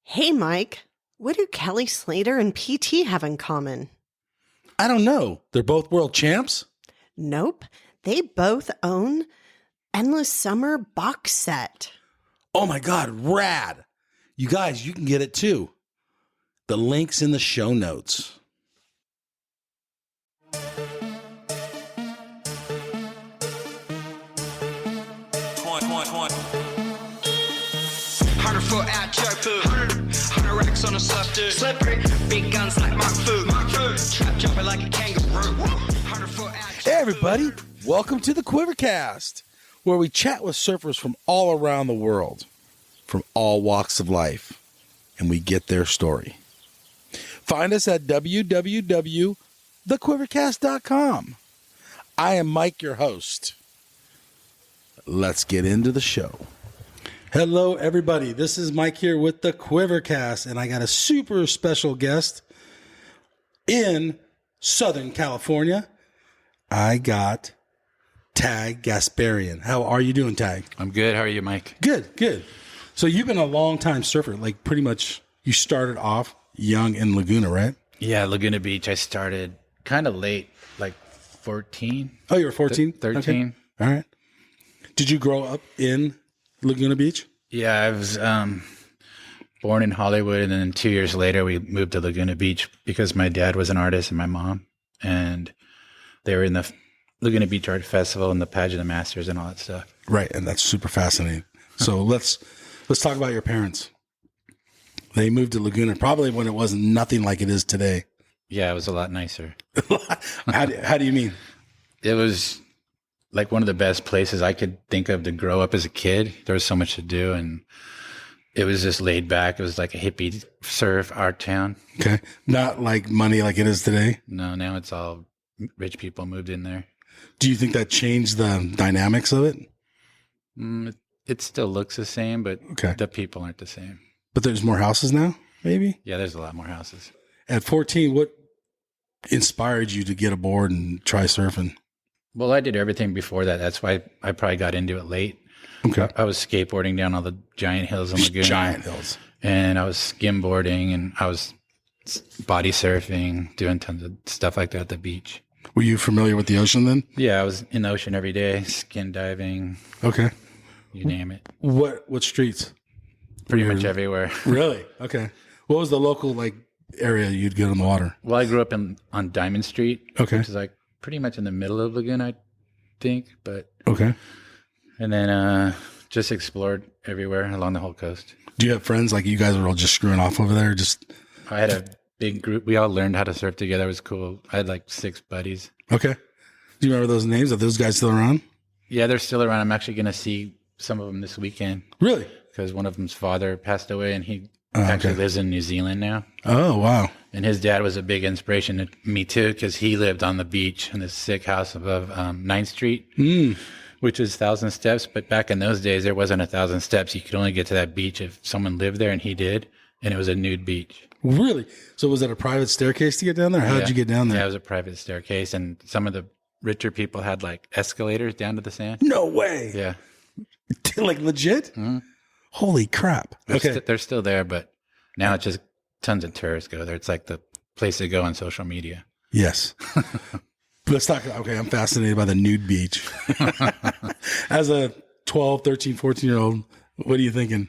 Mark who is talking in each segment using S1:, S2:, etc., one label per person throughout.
S1: Hey, Mike, what do Kelly Slater and PT have in common?
S2: I don't know. They're both world champs?
S1: Nope, they both own Endless Summer box set.
S2: Oh my God, rad. You guys, you can get it too. The link's in the show notes.
S3: Foot out joke food. 100 racks on a surf dude. Slippery, big guns like Mark Food. Trap jumping like a kangaroo. 100 foot out.
S2: Hey everybody, welcome to the QuiverCast, where we chat with surfers from all around the world, from all walks of life, and we get their story. Find us at www.thequivercast.com. I am Mike, your host. Let's get into the show. Hello, everybody. This is Mike here with the QuiverCast, and I got a super special guest in Southern California. I got Tag Gasparian. How are you doing, Tag?
S4: I'm good. How are you, Mike?
S2: Good, good. So you've been a long-time surfer. Like pretty much you started off young in Laguna, right?
S4: Yeah, Laguna Beach. I started kind of late, like 14.
S2: Oh, you were 14?
S4: 13.
S2: Okay. All right. Did you grow up in Laguna Beach?
S4: Yeah, I was born in Hollywood, and then 2 years later, we moved to Laguna Beach because my dad was an artist and my mom, and they were in the Laguna Beach Art Festival and the Pageant of Masters and all that stuff.
S2: Right, and that's super fascinating. So let's talk about your parents. They moved to Laguna probably when it wasn't nothing like it is today.
S4: Yeah, it was a lot nicer.
S2: How do you mean?
S4: It was like one of the best places I could think of to grow up as a kid. There was so much to do, and it was just laid back. It was like a hippie surf art town.
S2: Okay. Not like money like it is today.
S4: No, now it's all rich people moved in there.
S2: Do you think that changed the dynamics of it?
S4: It still looks the same, but
S2: Okay.
S4: the people aren't the same.
S2: But there's more houses now, maybe?
S4: Yeah, there's a lot more houses.
S2: At 14, what inspired you to get aboard and try surfing?
S4: Well, I did everything before that. That's why I probably got into it late.
S2: Okay.
S4: I was skateboarding down all the giant hills in Laguna.
S2: Giant hills.
S4: And I was skimboarding, and I was body surfing, doing tons of stuff like that at the beach.
S2: Were you familiar with the ocean then?
S4: Yeah, I was in the ocean every day, skin diving,
S2: Okay.
S4: you name it.
S2: What streets?
S4: Pretty much everywhere.
S2: Really? Okay. What was the local like area you'd get on the water?
S4: Well, I grew up on Diamond Street,
S2: Okay.
S4: which is like pretty much in the middle of Laguna, I think. But
S2: Okay.
S4: and then just explored everywhere along the whole coast.
S2: Do you have friends like you guys are all just screwing off over there? Just
S4: I had a big group. We all learned how to surf together. It was cool. I had like 6 buddies.
S2: okay. Do you remember those names? Are those guys still around?
S4: Yeah, they're still around. I'm actually going to see some of them this weekend
S2: Really?
S4: because one of them's father passed away, and he
S2: Oh,
S4: actually
S2: okay.
S4: lives in New Zealand now.
S2: Oh, wow.
S4: And his dad was a big inspiration to me too, because he lived on the beach in this sick house above 9th Street, which is 1,000 steps. But back in those days, there wasn't 1,000 steps. You could only get to that beach if someone lived there, and he did. And it was a nude beach.
S2: Really? So was it a private staircase to get down there? How did you get down there?
S4: Yeah, it was a private staircase, and some of the richer people had like escalators down to the sand.
S2: No way.
S4: Yeah,
S2: Like legit? Holy crap. Okay.
S4: they're still there, but now it's just tons of tourists go there. It's like the place to go on social media.
S2: Yes. Let's talk. Okay. I'm fascinated by the nude beach. As a 12, 13, 14-year-old, what are you thinking?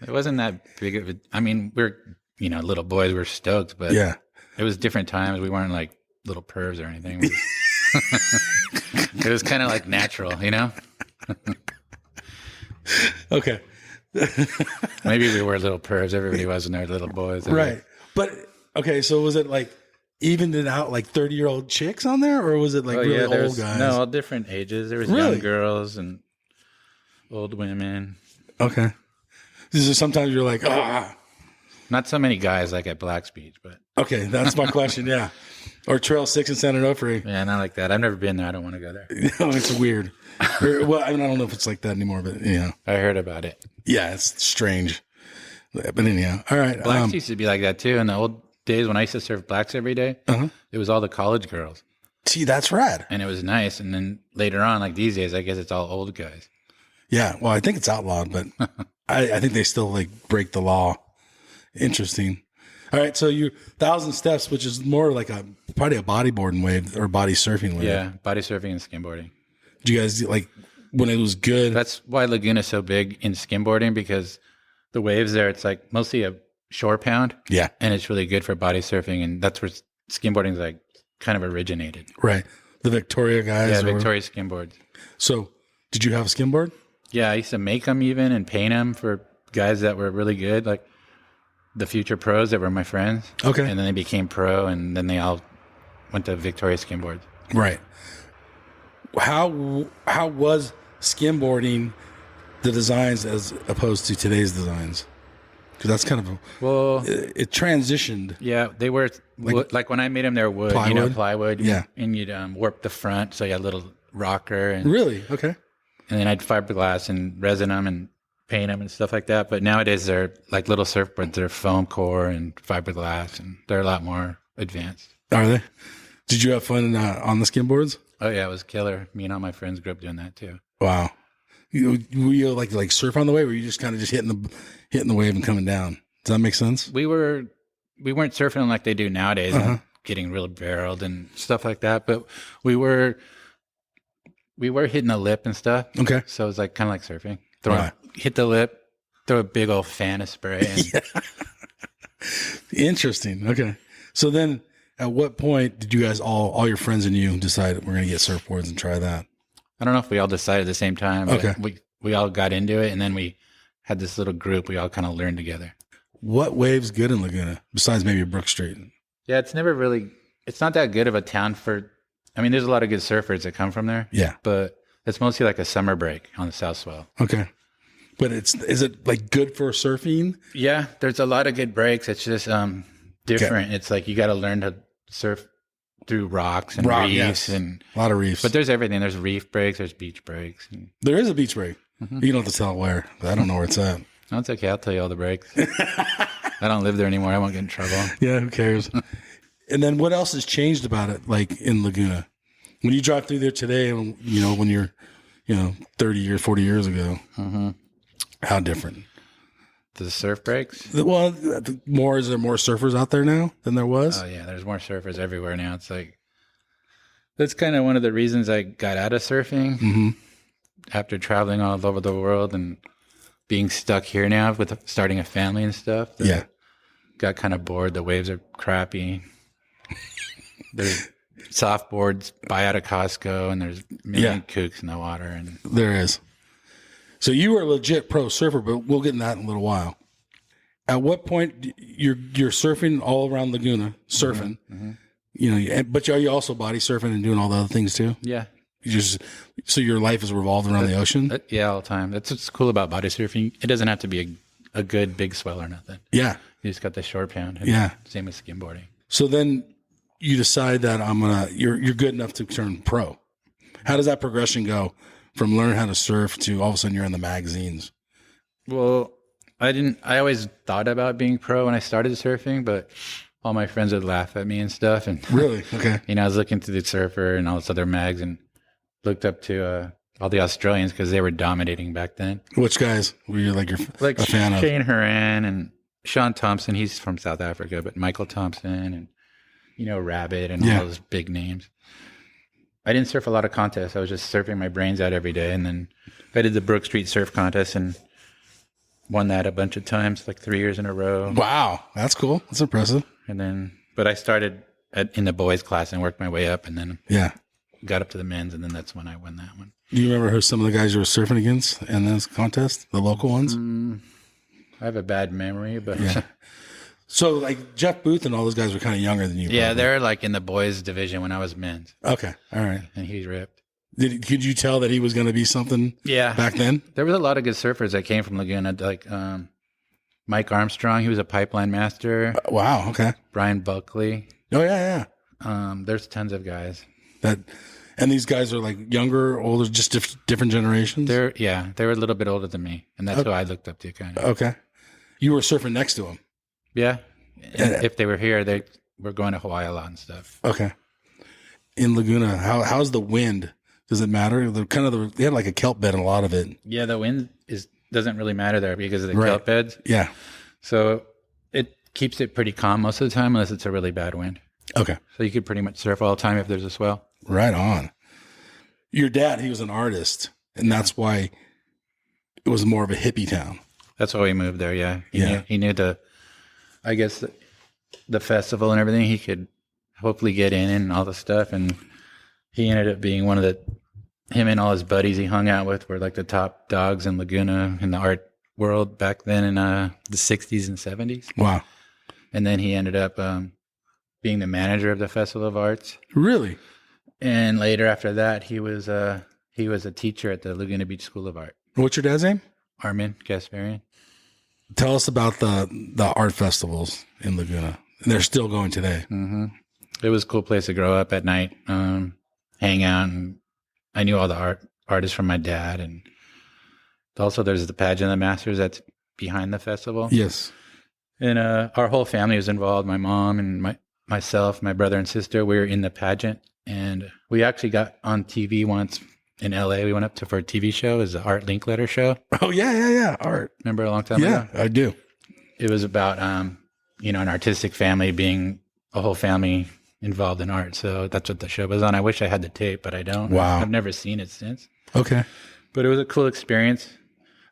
S4: It wasn't that big of a. I mean, we're little boys. We're stoked, but
S2: Yeah.
S4: it was different times. We weren't like little pervs or anything. It was kind of like natural,
S2: Okay.
S4: Maybe we were little pervs. Everybody was when they were little boys.
S2: Right. But okay. So was it like evened it out like 30-year-old chicks on there, or was it like really
S4: there
S2: old
S4: was,
S2: guys?
S4: No, all different ages. There was
S2: Really?
S4: young girls and old women.
S2: Okay. This is sometimes you're like,
S4: Not so many guys like at Black's Beach, but
S2: okay. That's my question. Yeah. Or Trail 6 in San Onofre.
S4: yeah, not like that. I've never been there. I don't want to go there.
S2: No, it's weird. Well, I mean, I don't know if it's like that anymore, but
S4: I heard about it.
S2: yeah, it's strange. But anyhow, all right.
S4: Blacks used to be like that too. In the old days when I used to surf Blacks every day, it was all the college girls.
S2: See, that's rad.
S4: And it was nice. And then later on, like these days, I guess it's all old guys.
S2: Yeah. Well, I think it's outlawed, but I think they still like break the law Interesting. All right, so you 1,000 steps, which is more like probably a bodyboarding wave or body surfing wave.
S4: Yeah, body surfing and skimboarding.
S2: Did you guys like when it was good?
S4: That's why Laguna's so big in skimboarding, because the waves there, it's like mostly a shore pound.
S2: Yeah.
S4: And it's really good for body surfing. And that's where skimboarding's like kind of originated.
S2: Right. The Victoria guys.
S4: Yeah, Victoria skimboards.
S2: So did you have a skimboard?
S4: Yeah, I used to make them even and paint them for guys that were really good, like the future pros that were my friends.
S2: Okay.
S4: And then they became pro, and then they all went to Victoria skimboards.
S2: Right. How was skimboarding the designs as opposed to today's designs? Because that's kind of it transitioned.
S4: Yeah, they were like when I made them, they were wood,
S2: Plywood?
S4: plywood.
S2: Yeah.
S4: And you'd warp the front, so you had a little rocker. And
S2: Really? Okay.
S4: And then I'd fiberglass and resin them and paint them and stuff like that. But nowadays they're like little surfboards. They're foam core and fiberglass, and they're a lot more advanced.
S2: Are they? Did you have fun on the skimboards?
S4: Oh yeah, it was killer. Me and all my friends grew up doing that too.
S2: Wow. Were you like surf on the wave, or were you just kind of just hitting the wave and coming down? Does that make sense?
S4: We weren't surfing like they do nowadays, and getting real barreled and stuff like that. But we were hitting the lip and stuff.
S2: Okay.
S4: So it was like kind of like surfing. Hit the lip, throw a big old fan of spray. And
S2: Yeah. Interesting. Okay. So then at what point did you guys all your friends and you decide we're going to get surfboards and try that?
S4: I don't know if we all decided at the same time. But
S2: Okay.
S4: We all got into it, and then we had this little group. We all kind of learned together.
S2: What wave's good in Laguna besides maybe Brook Street?
S4: Yeah, it's not that good of a town for, I mean, there's a lot of good surfers that come from there.
S2: Yeah.
S4: But it's mostly like a summer break on the South Swell.
S2: Okay. But is it like good for surfing?
S4: Yeah, there's a lot of good breaks. It's just different. It's like you got to learn to surf through rocks and reefs.
S2: Yes.
S4: And
S2: A lot of reefs.
S4: But there's everything. There's reef breaks. There's beach breaks. And,
S2: There is a beach break. You don't have to tell where. But I don't know where it's at.
S4: no, it's okay. I'll tell you all the breaks. I don't live there anymore. I won't get in trouble.
S2: Yeah, who cares? And then what else has changed about it, like in Laguna? When you drive through there today, when you're, 30 years, 40 years ago, how different?
S4: The surf breaks?
S2: Well, is there more surfers out there now than there was?
S4: Oh, yeah. There's more surfers everywhere now. It's like, that's kind of one of the reasons I got out of surfing after traveling all over the world and being stuck here now with starting a family and stuff.
S2: Yeah.
S4: Got kind of bored. The waves are crappy. There's soft boards buy out of Costco, and there's a million kooks in the water. And
S2: There is. So you were a legit pro surfer, but we'll get in that in a little while. At what point you're surfing all around Laguna, surfing, but are you also body surfing and doing all the other things too?
S4: yeah.
S2: So your life is revolved around the ocean?
S4: Yeah, all the time. That's what's cool about body surfing. It doesn't have to be a good big swell or nothing.
S2: Yeah.
S4: You just got the short pound.
S2: Yeah.
S4: Same with skimboarding.
S2: So then you decide that you're good enough to turn pro. How does that progression go from learning how to surf to all of a sudden you're in the magazines?
S4: Well, I always thought about being pro when I started surfing, but all my friends would laugh at me and stuff. And
S2: Really? Okay.
S4: I was looking through the Surfer and all this other mags and looked up to all the Australians because they were dominating back then.
S2: Which guys were you a fan of?
S4: Shane Horan and Sean Thompson. He's from South Africa, but Michael Thompson and Rabbit and all those big names. I didn't surf a lot of contests. I was just surfing my brains out every day. And then I did the Brook Street Surf Contest and won that a bunch of times, like 3 years in a row.
S2: Wow. That's cool. That's impressive.
S4: But I started in the boys class and worked my way up, and then got up to the men's, and then that's when I won that one.
S2: Do you remember who some of the guys you were surfing against in this contest? The local ones?
S4: I have a bad memory, but
S2: So like Jeff Booth and all those guys were kind of younger than you.
S4: yeah,
S2: probably.
S4: they're like in the boys division when I was men's.
S2: Okay. All right.
S4: And he's ripped.
S2: Could you tell that he was going to be something back then?
S4: There was a lot of good surfers that came from Laguna, like Mike Armstrong. He was a pipeline master.
S2: Wow. Okay.
S4: Brian Buckley.
S2: Oh, yeah.
S4: There's tons of guys.
S2: And these guys are like younger, older, just different generations?
S4: They were a little bit older than me, and that's who I looked up to kind of.
S2: Okay. You were surfing next to them?
S4: Yeah. And if they were here, they were going to Hawaii a lot and stuff.
S2: Okay. In Laguna, how's the wind? Does it matter? They had like a kelp bed in a lot of it.
S4: Yeah, the wind doesn't really matter there because of the kelp beds.
S2: Yeah.
S4: So It keeps it pretty calm most of the time, unless it's a really bad wind.
S2: Okay.
S4: So you could pretty much surf all the time if there's a swell.
S2: Right on. Your dad, he was an artist, and that's why it was more of a hippie town.
S4: That's why we moved there. Yeah.
S2: Yeah.
S4: He knew I guess the festival and everything. He could hopefully get in and all the stuff. And he ended up being him and all his buddies he hung out with were like the top dogs in Laguna in the art world back then in the 60s and 70s.
S2: Wow.
S4: And then he ended up being the manager of the Festival of Arts.
S2: Really?
S4: And later after that, he was a teacher at the Laguna Beach School of Art.
S2: What's your dad's name?
S4: Armin Gasparian.
S2: Tell us about the art festivals in Laguna. They're still going today.
S4: Mm-hmm. It was a cool place to grow up at night, hang out, and I knew all the artists from my dad. And also there's the Pageant of the Masters that's behind the festival.
S2: Yes.
S4: And our whole family was involved. My mom and myself, my brother and sister, we were in the pageant. And we actually got on TV once in LA. We went up for a TV show. It was the Art Linkletter show.
S2: Oh, yeah. Art.
S4: Remember a long time ago?
S2: Yeah, I do.
S4: It was about, an artistic family being a whole family involved in art. So that's what the show was on. I wish I had the tape, but I don't.
S2: Wow.
S4: I've never seen it since.
S2: Okay.
S4: But it was a cool experience.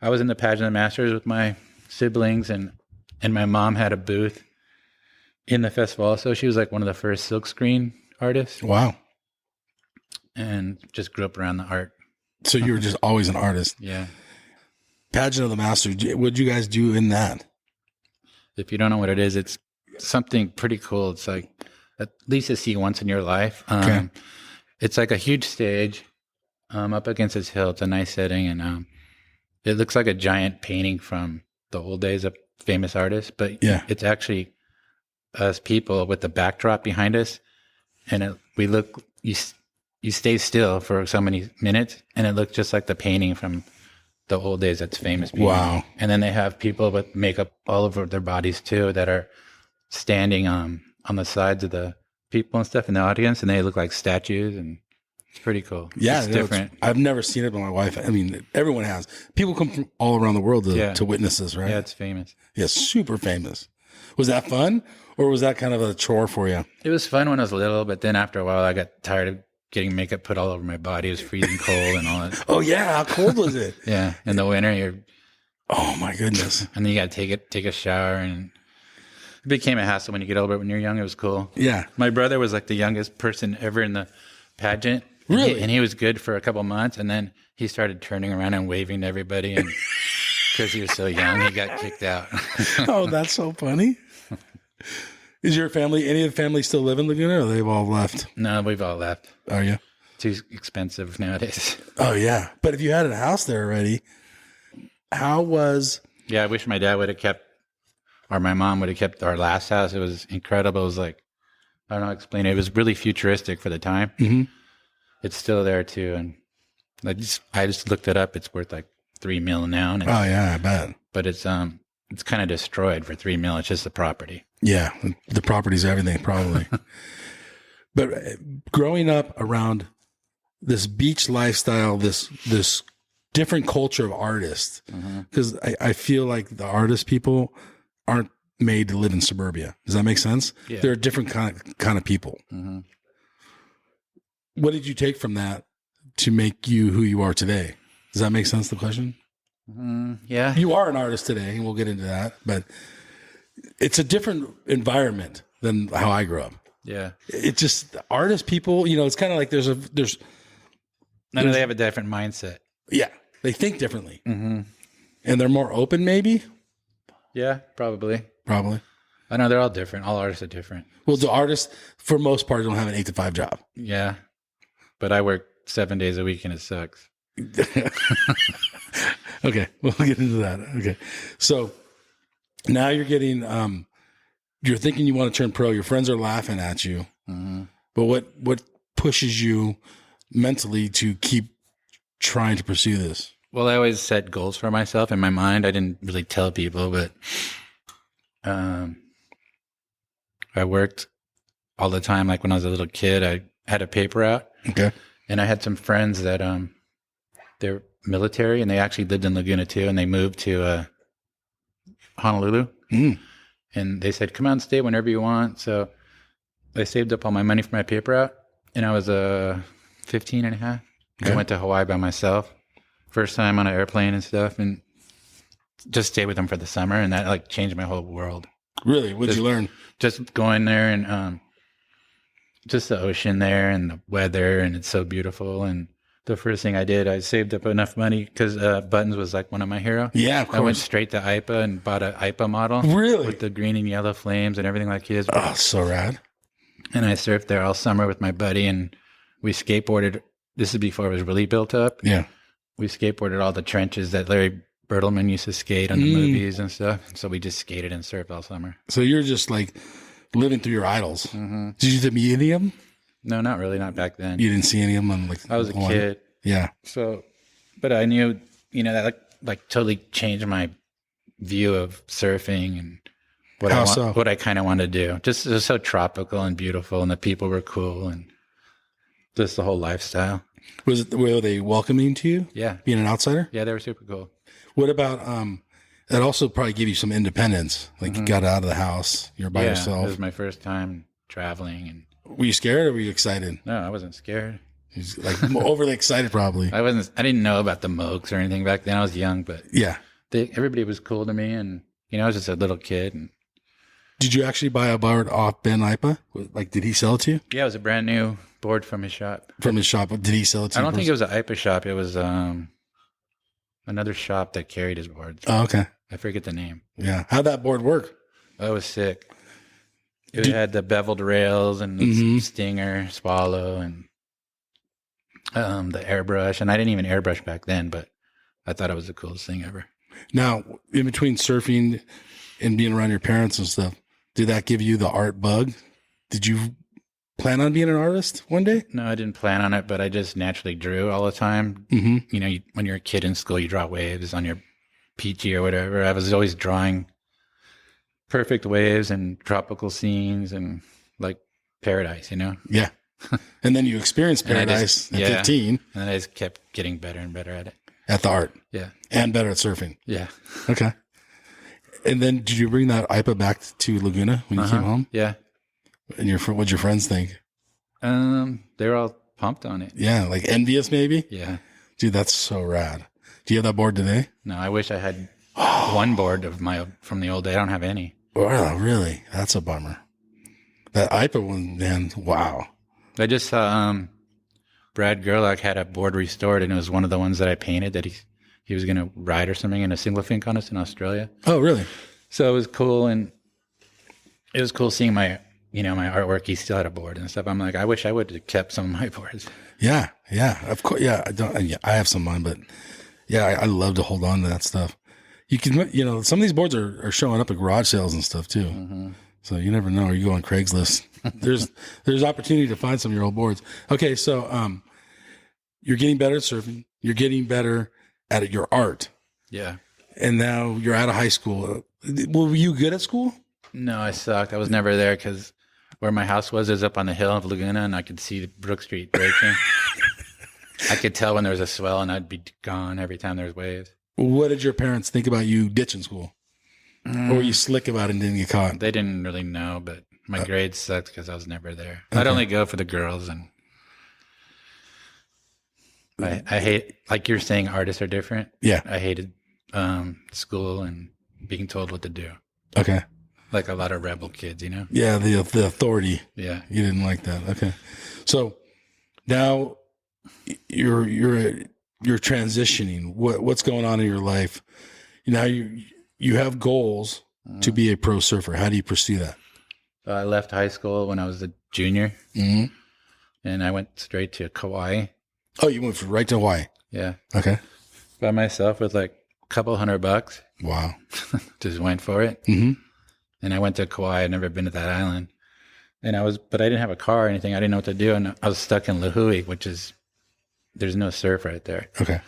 S4: I was in the Pageant of the Masters with my siblings, and my mom had a booth in the festival also. She was like one of the first silkscreen artists.
S2: Wow.
S4: And just grew up around the art.
S2: So you were just always an artist.
S4: Yeah.
S2: Pageant of the Masters. What'd you guys do in that?
S4: If you don't know what it is, it's something pretty cool. It's like at least to see once in your life.
S2: Okay.
S4: It's like a huge stage up against this hill. It's a nice setting, and it looks like a giant painting from the old days of famous artists. But
S2: yeah,
S4: it's actually us people with the backdrop behind us, and we look. You stay still for so many minutes, and it looks just like the painting from the old days that's famous. Painting.
S2: Wow.
S4: And then they have people with makeup all over their bodies too that are standing on the sides of the people and stuff in the audience, and they look like statues, and it's pretty cool.
S2: Yeah,
S4: it's different.
S2: I've never seen it, but my wife, I mean, everyone has. People come from all around the world to witness this, right?
S4: Yeah, it's famous.
S2: Yeah, super famous. Was that fun, or was that kind of a chore for you?
S4: It was fun when I was little, but then after a while, I got tired of getting makeup put all over my body. It was freezing cold and all that.
S2: Oh yeah, how cold was it?
S4: Yeah, in the winter,
S2: oh my goodness.
S4: And then you got to take a shower, and it became a hassle when you get older. When you're young, it was cool.
S2: Yeah.
S4: My brother was like the youngest person ever in the pageant.
S2: Really?
S4: And he was good for a couple months, and then he started turning around and waving to everybody, and because he was so young, he got kicked out.
S2: Oh, that's so funny. Is your family, any of the family still live in Laguna, or they've all left?
S4: No, we've all left.
S2: Are you?
S4: Too expensive nowadays.
S2: Oh, yeah. But if you had a house there already, how was...
S4: Yeah, I wish my dad would have kept, or my mom would have kept our last house. It was incredible. It was like, I don't know how to explain it. It was really futuristic for the time.
S2: Mm-hmm.
S4: It's still there too. And I just looked it up. It's worth like $3 million now. And
S2: oh, yeah, I bet.
S4: But it's kind of destroyed for $3 million. It's just the property.
S2: Yeah, the property's everything, probably. But growing up around this beach lifestyle, this different culture of artists, because I feel like the artist people aren't made to live in suburbia. Does that make sense?
S4: Yeah.
S2: They're a different kind of people.
S4: Mm-hmm.
S2: What did you take from that to make you who you are today? Does that make sense, the question?
S4: Yeah.
S2: You are an artist today, and we'll get into that, but it's a different environment than how I grew up.
S4: Yeah.
S2: It's just the artist people, it's kind of like there's
S4: I know they have a different mindset.
S2: yeah, they think differently.
S4: Mm-hmm.
S2: And they're more open, maybe?
S4: Yeah, probably.
S2: Probably.
S4: I know they're all different. All artists are different.
S2: Well, the artists, for most part, don't have an 8 to 5 job.
S4: Yeah. But I work 7 days a week and it sucks.
S2: Okay, we'll get into that. Okay. So now you're getting, you're thinking you want to turn pro. Your friends are laughing at you.
S4: Mm-hmm.
S2: But what pushes you mentally to keep trying to pursue this?
S4: Well, I always set goals for myself in my mind. I didn't really tell people, but I worked all the time. Like when I was a little kid, I had a paper out.
S2: Okay.
S4: And I had some friends that they're military, and they actually lived in Laguna too, and they moved to Honolulu.
S2: Mm.
S4: And they said, come out and stay whenever you want. So I saved up all my money for my paper route. And I was 15 and a half.
S2: Okay.
S4: I went to Hawaii by myself. First time on an airplane and stuff. And just stayed with them for the summer. And that like changed my whole world.
S2: Really? What did you learn?
S4: Just going there and just the ocean there and the weather. And it's so beautiful. And the first thing I did, I saved up enough money because Buttons was like one of my heroes.
S2: Yeah, of course.
S4: I went straight to IPA and bought an IPA model.
S2: Really?
S4: With the green and yellow flames and everything like his.
S2: Oh, so rad.
S4: And I surfed there all summer with my buddy, and we skateboarded. This is before it was really built up.
S2: Yeah.
S4: We skateboarded all the trenches that Larry Bertelman used to skate on the movies and stuff. So we just skated and surfed all summer.
S2: So you're just like living through your idols.
S4: Mm-hmm.
S2: Did you meet any of them?
S4: No, not really. Not back then.
S2: You didn't see any of them on like
S4: I was a
S2: Hawaii?
S4: kid.
S2: Yeah.
S4: So, but I knew, that like totally changed my view of surfing and what
S2: How so?
S4: what I kind of wanted to do. Just it was so tropical and beautiful, and the people were cool, and just the whole lifestyle.
S2: Were they welcoming to you?
S4: Yeah,
S2: Being an outsider?
S4: yeah, they were super cool.
S2: What about that also probably gave you some independence. Like you got out of the house, you're by
S4: It
S2: yourself.
S4: was my first time traveling, and
S2: Were you scared or were you excited?
S4: no, I wasn't scared.
S2: You was, like overly excited probably.
S4: I didn't know about the Mokes or anything back then. I was young, but
S2: Yeah.
S4: everybody was cool to me, and I was just a little kid. And
S2: Did you actually buy a board off Ben Ipa? Like, did he sell it to you?
S4: yeah, it was a brand new board from his shop.
S2: From his shop? Did he sell it to
S4: I
S2: you?
S4: don't think it was an IPA shop. It was another shop that carried his boards.
S2: Oh, okay.
S4: I forget the name.
S2: Yeah. How'd that board work?
S4: Oh, it was sick. It had the beveled rails and the Stinger, Swallow, and the airbrush. And I didn't even airbrush back then, but I thought it was the coolest thing ever.
S2: Now, in between surfing and being around your parents and stuff, did that give you the art bug? Did you plan on being an artist one day?
S4: No, I didn't plan on it, but I just naturally drew all the time.
S2: Mm-hmm.
S4: When you're a kid in school, you draw waves on your PG or whatever. I was always drawing perfect waves and tropical scenes and like paradise,
S2: Yeah. And then you experienced
S4: And I
S2: paradise
S4: just-
S2: at
S4: yeah.
S2: 15
S4: And then I just kept getting better and better at it.
S2: at the art
S4: Yeah.
S2: and better at surfing.
S4: Yeah.
S2: Okay. And then did you bring that IPA back to Laguna when you came home?
S4: Yeah.
S2: And what'd your friends think?
S4: They're all pumped on it.
S2: Yeah. Like envious maybe?
S4: Yeah.
S2: Dude, that's so rad. Do you have that board today?
S4: No, I wish I had one board from the old day. I don't have any.
S2: Oh, really? That's a bummer. That IPA one, man. Wow.
S4: I just saw Brad Gerlach had a board restored, and it was one of the ones that I painted that he was going to ride or something in a single fin contest in Australia.
S2: Oh, really?
S4: So it was cool, and it was cool seeing my my artwork. He still had a board and stuff. I'm like, I wish I would have kept some of my boards.
S2: Yeah. Yeah. Of course. Yeah. I have some of mine, but yeah, I love to hold on to that stuff. You can, some of these boards are showing up at garage sales and stuff too. Mm-hmm. So you never know. Or you go on Craigslist. There's opportunity to find some of your old boards. Okay. So, you're getting better at surfing. You're getting better at your art.
S4: Yeah.
S2: And now you're out of high school. Were you good at school?
S4: No, I sucked. I was never there because where my house was is up on the hill of Laguna, and I could see Brook Street breaking. I could tell when there was a swell, and I'd be gone every time there was waves.
S2: What did your parents think about you ditching school? Or were you slick about it and didn't get caught?
S4: They didn't really know, but my grades sucked because I was never there. I'd only go for the girls, and I hate, like you're saying, artists are different.
S2: Yeah.
S4: I hated school and being told what to do.
S2: Okay.
S4: Like a lot of rebel kids,
S2: Yeah, the authority.
S4: Yeah.
S2: You didn't like that. Okay. So now you're transitioning. What's going on in your life? Now you have goals to be a pro surfer. How do you pursue that?
S4: I left high school when I was a junior, and I went straight to Kauai.
S2: Oh, you went right to Hawaii.
S4: Yeah.
S2: Okay.
S4: By myself with like a couple $100.
S2: Wow.
S4: Just went for it.
S2: Mm-hmm.
S4: And I went to Kauai. I'd never been to that island. But I didn't have a car or anything. I didn't know what to do. And I was stuck in Lahui, there's no surf right there.
S2: Okay.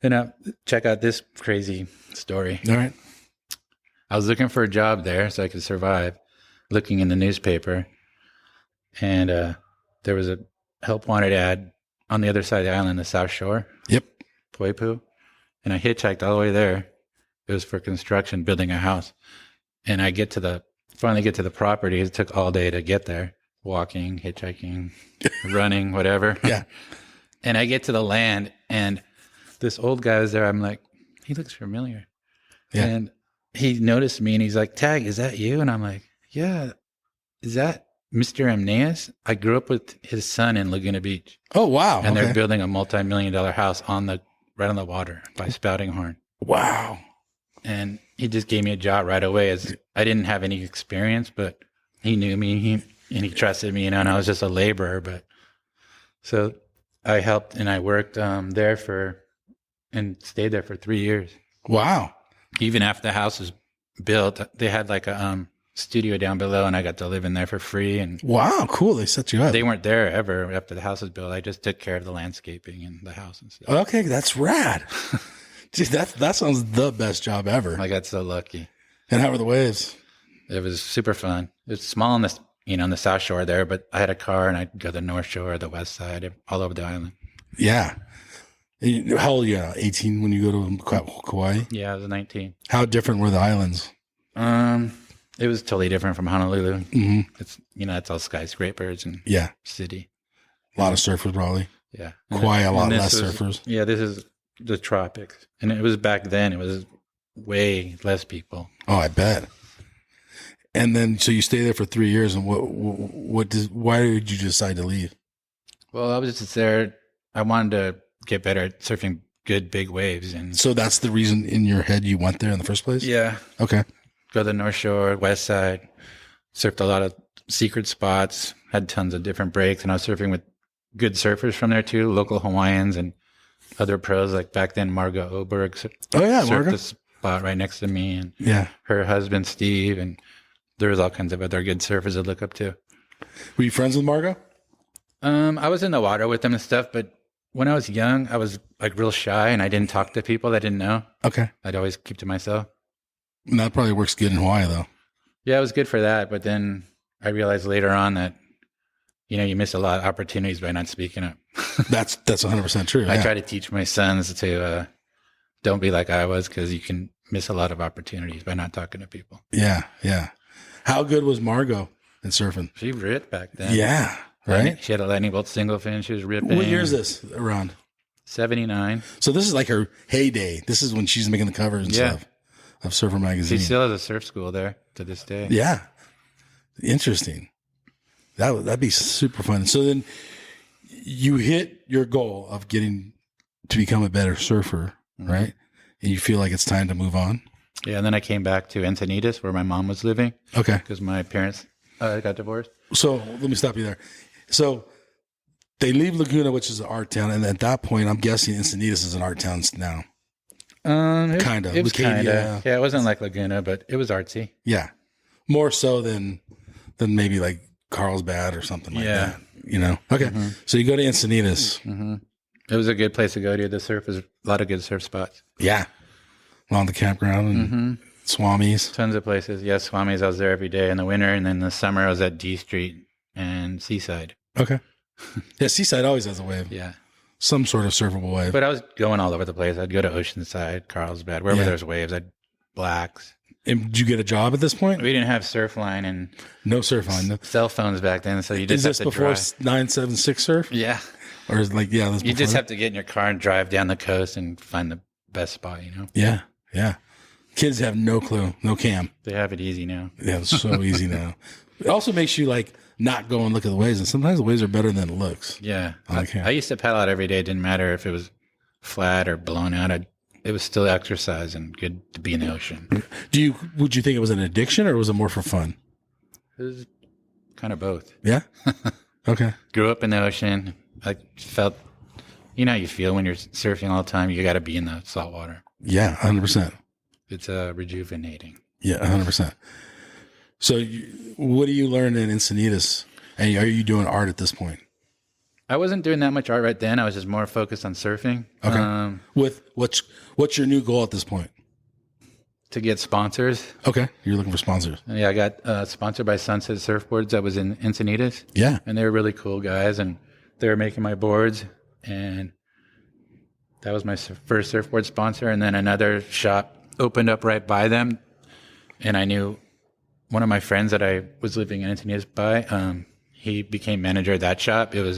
S4: And check out this crazy story.
S2: All right.
S4: I was looking for a job there so I could survive, looking in the newspaper. And there was a help wanted ad on the other side of the island, the South Shore.
S2: Yep.
S4: Poipu. And I hitchhiked all the way there. It was for construction, building a house. And I get to the finally get to the property, it took all day to get there. Walking, hitchhiking, running, whatever.
S2: Yeah.
S4: And I get to the land, and this old guy was there. I'm like, he looks familiar.
S2: Yeah.
S4: And he noticed me, and he's like, Tag, is that you? And I'm like, yeah. Is that Mr. Amneas? I grew up with his son in Laguna Beach.
S2: Oh, wow.
S4: And
S2: okay.
S4: they're building a multi-million-dollar house right on the water by Spouting Horn.
S2: Wow.
S4: And he just gave me a job right away. As I didn't have any experience, but he knew me, and he trusted me, and I was just a laborer. But so I helped, and I worked there and stayed there for 3 years.
S2: Wow.
S4: Even after the house was built, they had like a studio down below, and I got to live in there for free. And
S2: Wow, cool. They set you up.
S4: they weren't there ever after the house was built. I just took care of the landscaping and the house and stuff.
S2: Okay, that's rad. Dude, that sounds the best job ever.
S4: I got so lucky.
S2: And how were the waves?
S4: It was super fun. It's small on the on the South Shore there, but I had a car, and I'd go to the North Shore, the West Side, all over the island.
S2: Yeah. How old are you? 18 when you go to Kauai?
S4: Yeah, I was 19.
S2: How different were the islands?
S4: It was totally different from Honolulu.
S2: Mm-hmm.
S4: It's it's all skyscrapers and
S2: Yeah.
S4: city.
S2: A lot of surfers probably.
S4: Yeah,
S2: Kauai, a lot
S4: And this
S2: less
S4: was-
S2: surfers.
S4: Yeah, this is the tropics, and it was back then. It was way less people.
S2: Oh, I bet. And then, so you stay there for 3 years, and why did you decide to leave?
S4: Well, I was just there. I wanted to get better at surfing good big waves, and
S2: So that's the reason in your head you went there in the first place?
S4: yeah,
S2: Okay.
S4: go to the North Shore, West Side, surfed a lot of secret spots, had tons of different breaks, and I was surfing with good surfers from there too, local Hawaiians and other pros. Like back then, Margot Oberg
S2: Oh, yeah,
S4: surfed
S2: Margo.
S4: the spot right next to me, and
S2: Yeah.
S4: her husband Steve, and there was all kinds of other good surfers to look up to.
S2: Were you friends with Margo?
S4: I was in the water with them and stuff, but when I was young, I was like real shy, and I didn't talk to people that I didn't know.
S2: Okay.
S4: I'd always keep to myself.
S2: And that probably works good in Hawaii, though.
S4: Yeah, it was good for that, but then I realized later on that you miss a lot of opportunities by not speaking up.
S2: That's 100% true.
S4: I
S2: yeah.
S4: try to teach my sons to don't be like I was, because you can miss a lot of opportunities by not talking to people.
S2: Yeah. Yeah. How good was Margo in surfing?
S4: She ripped back then.
S2: Yeah. Right?
S4: She had a lightning bolt single fin. She was ripping.
S2: What year is this around?
S4: 79.
S2: So this is like her heyday. This is when she's making the covers and
S4: Yeah.
S2: stuff of Surfer Magazine.
S4: She still has a surf school there to this day.
S2: Yeah. Interesting. That'd be super fun. So then you hit your goal of getting to become a better surfer, right? And you feel like it's time to move on.
S4: Yeah, and then I came back to Encinitas, where my mom was living,
S2: Okay.
S4: because my parents got divorced.
S2: So let me stop you there. So they leave Laguna, which is an art town. And at that point, I'm guessing Encinitas is an art town now. Kinda.
S4: It was
S2: Leucadia.
S4: kind of. Yeah, it wasn't like Laguna, but it was artsy.
S2: Yeah. More so than maybe like Carlsbad or something like
S4: Yeah.
S2: that. Okay. So you go to Encinitas.
S4: It was a good place to go to. The surf was a lot of good surf spots.
S2: Yeah. Along the campground and Swamis.
S4: Tons of places. Yeah, Swami's, I was there every day in the winter. And then in the summer, I was at D Street and Seaside.
S2: Okay. Yeah, Seaside always has a wave.
S4: Yeah.
S2: Some sort of surfable wave.
S4: But I was going all over the place. I'd go to Oceanside, Carlsbad, wherever
S2: Yeah.
S4: there's waves. I'd blacks.
S2: And did you get a job at this point?
S4: We didn't have Surfline and
S2: No surf on. No.
S4: cell phones back then, so you just
S2: Is
S4: have
S2: this
S4: to
S2: before
S4: drive.
S2: 976 surf?
S4: Yeah.
S2: Or is it like, yeah, that's
S4: You
S2: before
S4: just
S2: that?
S4: have to get in your car and drive down the coast and find the best spot,
S2: Yeah. Yeah. Kids have no clue. No cam.
S4: They have it easy now.
S2: Yeah, it's so easy now. It also makes you like not go and look at the waves. And sometimes the waves are better than it looks.
S4: Yeah.
S2: Okay.
S4: I used to paddle out every day. It didn't matter if it was flat or blown out. It was still exercise and good to be in the ocean.
S2: Would you think it was an addiction or was it more for fun?
S4: It was kind of both.
S2: Yeah. Okay.
S4: Grew up in the ocean. I felt, how you feel when you're surfing all the time. You got to be in the salt water.
S2: Yeah. 100%.
S4: It's rejuvenating.
S2: Yeah. 100%. So what do you learn in Encinitas? And are you doing art at this point?
S4: I wasn't doing that much art right then. I was just more focused on surfing.
S2: Okay. With what's your new goal at this point?
S4: To get sponsors.
S2: Okay. You're looking for sponsors.
S4: Yeah, I got sponsored by Sunset Surfboards. I was in Encinitas.
S2: Yeah.
S4: And they were really cool guys, and they were making my boards, and that was my first surfboard sponsor. And then another shop opened up right by them, and I knew one of my friends that I was living in Encinitas by, he became manager of that shop. It was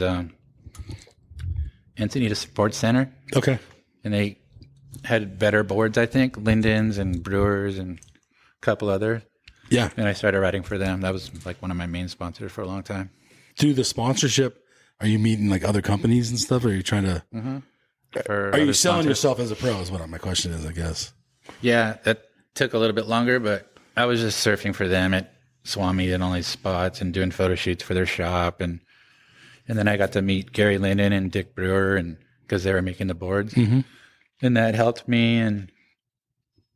S4: Encinitas Sports Center.
S2: Okay.
S4: And they had better boards, I think, Linden's and Brewers and a couple others.
S2: Yeah.
S4: And I started writing for them. That was like one of my main sponsors for a long time.
S2: Through the sponsorship, are you meeting like other companies and stuff? Or are you trying to, are you selling yourself as a pro is what my question is, I guess.
S4: Yeah, that took a little bit longer, but I was just surfing for them at Swami and all these spots and doing photo shoots for their shop. And then I got to meet Gary Linden and Dick Brewer and because they were making the boards. Mm-hmm. And that helped me. And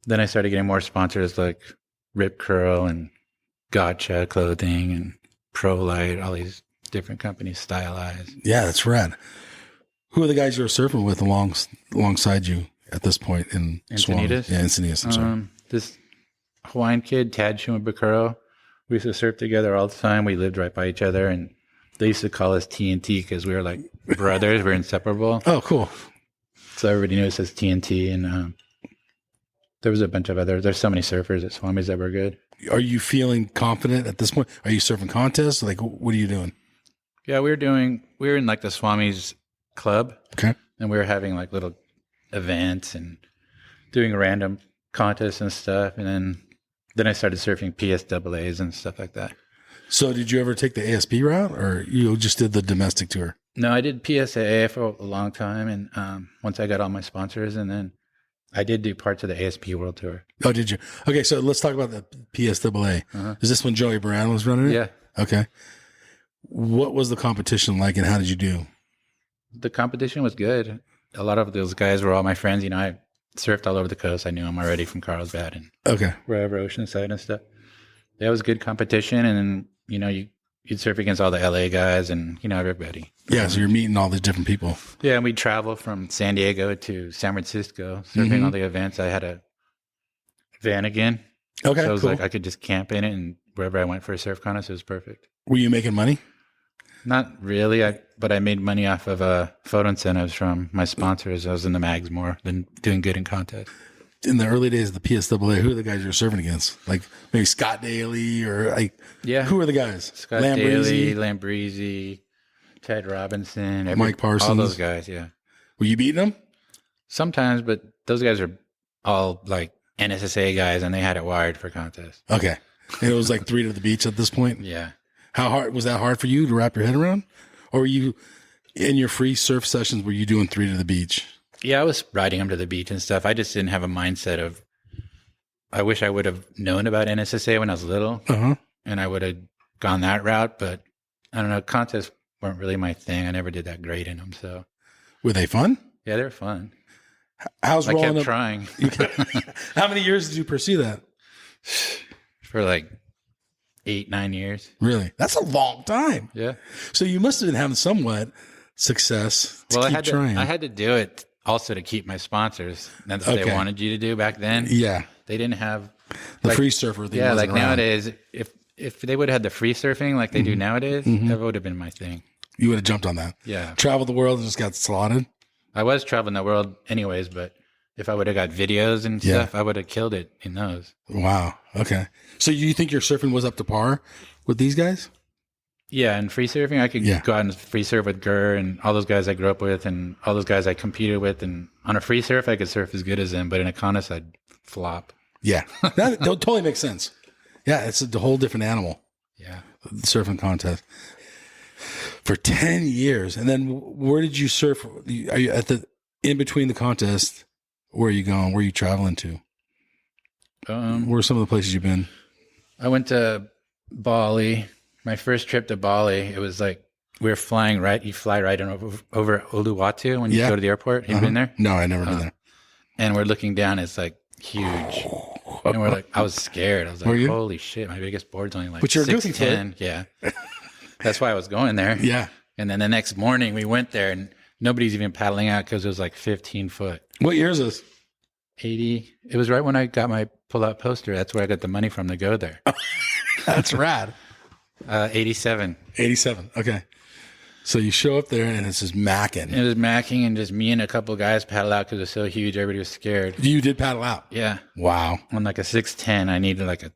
S4: then I started getting more sponsors like Rip Curl and Gotcha Clothing and Pro Light, all these different companies, Stylized.
S2: Yeah, that's rad. Who are the guys you were surfing with alongside you at this point in
S4: Encinitas?
S2: Yeah, Encinitas. I'm sorry.
S4: This Hawaiian kid, Tad Shumabakuro, we used to surf together all the time. We lived right by each other, and they used to call us TNT because we were like brothers. We were inseparable.
S2: Oh, cool.
S4: So everybody knew us as TNT, and there was a bunch of others. There's so many surfers at Swami's that were good.
S2: Are you feeling confident at this point? Are you surfing contests? Like, what are you doing?
S4: Yeah, we were in like the Swami's club.
S2: Okay.
S4: And we were having like little events and doing random contests and stuff. And then I started surfing PSAAs and stuff like that.
S2: So did you ever take the ASP route or you just did the domestic tour?
S4: No, I did PSAA for a long time. And once I got all my sponsors, and then I did do parts of the ASP World Tour.
S2: Oh, did you? Okay, so let's talk about the PSAA. Is this when Joey Baran was running it?
S4: Yeah.
S2: Okay. What was the competition like and how did you do?
S4: The competition was good. A lot of those guys were all my friends. You know, I surfed all over the coast. I knew them already from Carlsbad and wherever, Oceanside and stuff. That was good competition. And then, you know, you'd surf against all the LA guys and, you know, everybody.
S2: Yeah, so you're meeting all these different people.
S4: Yeah, and we'd travel from San Diego to San Francisco, surfing all the events. I had a van again.
S2: Okay,
S4: so it was
S2: cool.
S4: like I could just camp in it, and wherever I went for a surf contest, it was perfect.
S2: Were you making money?
S4: Not really, but I made money off of photo incentives from my sponsors. I was in the mags more than doing good in contests.
S2: In the early days of the PSAA, who are the guys you're serving against? Like maybe Scott Daly or like, who are the guys?
S4: Scott Daly, Lambrisi, Ted Robinson,
S2: Mike Parsons.
S4: All those guys, yeah.
S2: Were you beating them?
S4: Sometimes, but those guys are all like NSSA guys, and they had it wired for contests.
S2: Okay. And it was like 3 to the beach at this point?
S4: Yeah.
S2: How hard was that hard for you to wrap your head around? Or were you in your free surf sessions, were you doing 3 to the beach?
S4: Yeah, I was riding them to the beach and stuff. I just didn't have a mindset of, I wish I would have known about NSSA when I was little, and I would have gone that route. But I don't know, contests weren't really my thing. I never did that great in them. So
S2: were they fun?
S4: Yeah, they're fun.
S2: I
S4: kept trying.
S2: How many years did you pursue that?
S4: For like 8-9 years.
S2: Really? That's a long time.
S4: Yeah.
S2: So you must have been having somewhat success to keep trying.
S4: I had to do it also to keep my sponsors. That's what they wanted you to do back then.
S2: Yeah.
S4: They didn't have
S2: the free surfer thing.
S4: Yeah,
S2: like
S4: around. Nowadays, if they would have had the free surfing like they do nowadays, that would have been my thing.
S2: You would have jumped on that.
S4: Yeah.
S2: Traveled the world and just got slotted.
S4: I was traveling the world anyways, but if I would have got videos and stuff, I would have killed it in those.
S2: Wow. Okay. So you think your surfing was up to par with these guys?
S4: Yeah, and free surfing, I could go out and free surf with Gurr and all those guys I grew up with and all those guys I competed with. And on a free surf, I could surf as good as them, but in a contest, I'd flop.
S2: Yeah. That totally makes sense. Yeah, it's a whole different animal.
S4: Yeah.
S2: Surfing contest. For 10 years. And then where did you surf? Are you in between the contest? Where are you going? Where are you traveling to? Where are some of the places you've been?
S4: I went to Bali. My first trip to Bali, it was like we were flying right. You fly right over Uluwatu when you go to the airport. Have you been there?
S2: No, I've never been there.
S4: And we're looking down. It's like huge. And we're like, I was scared. I was like, holy shit, my biggest board's only like 6'10". Yeah. That's why I was going there.
S2: Yeah.
S4: And then the next morning we went there and nobody's even paddling out because it was like 15 foot.
S2: What year is this?
S4: 80. It was right when I got my pull-out poster. That's where I got the money from to go there.
S2: That's rad.
S4: 87.
S2: 87. Okay. So you show up there and it's just macking.
S4: It was macking and just me and a couple of guys paddle out because it was so huge. Everybody was scared.
S2: You did paddle out?
S4: Yeah.
S2: Wow.
S4: On like a 6'10", I needed like a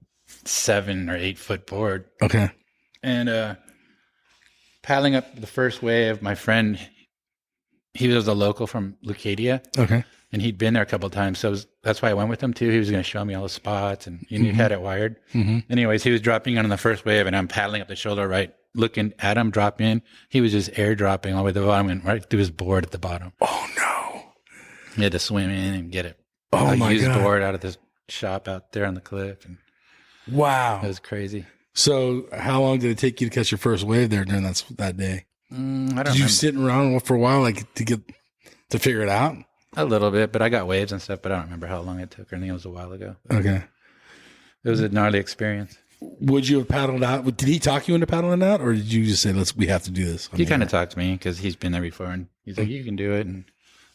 S4: 7 or 8 foot board.
S2: Okay.
S4: And paddling up the first wave, my friend, he was a local from Leucadia.
S2: Okay.
S4: And he'd been there a couple of times. So that's why I went with him too. He was going to show me all the spots and he had it wired. Anyways, he was dropping in on the first wave and I'm paddling up the shoulder, right, looking at him drop in. He was just airdropping all the way to the bottom and right through his board at the bottom.
S2: Oh, no.
S4: He had to swim in and get it.
S2: Oh, my
S4: used
S2: God.
S4: board out of this shop out there on the cliff. And
S2: Wow.
S4: it was crazy.
S2: So how long did it take you to catch your first wave there during that day?
S4: I don't
S2: Did you
S4: remember.
S2: sit around for a while, like to figure it out?
S4: A little bit, but I got waves and stuff, but I don't remember how long it took or anything. It was a while ago.
S2: Okay.
S4: It was a gnarly experience.
S2: Would you have paddled out? Did he talk you into paddling out, or did you just say, we have to do this?
S4: He kind of talked to me because he's been there before and he's like, you can do it. And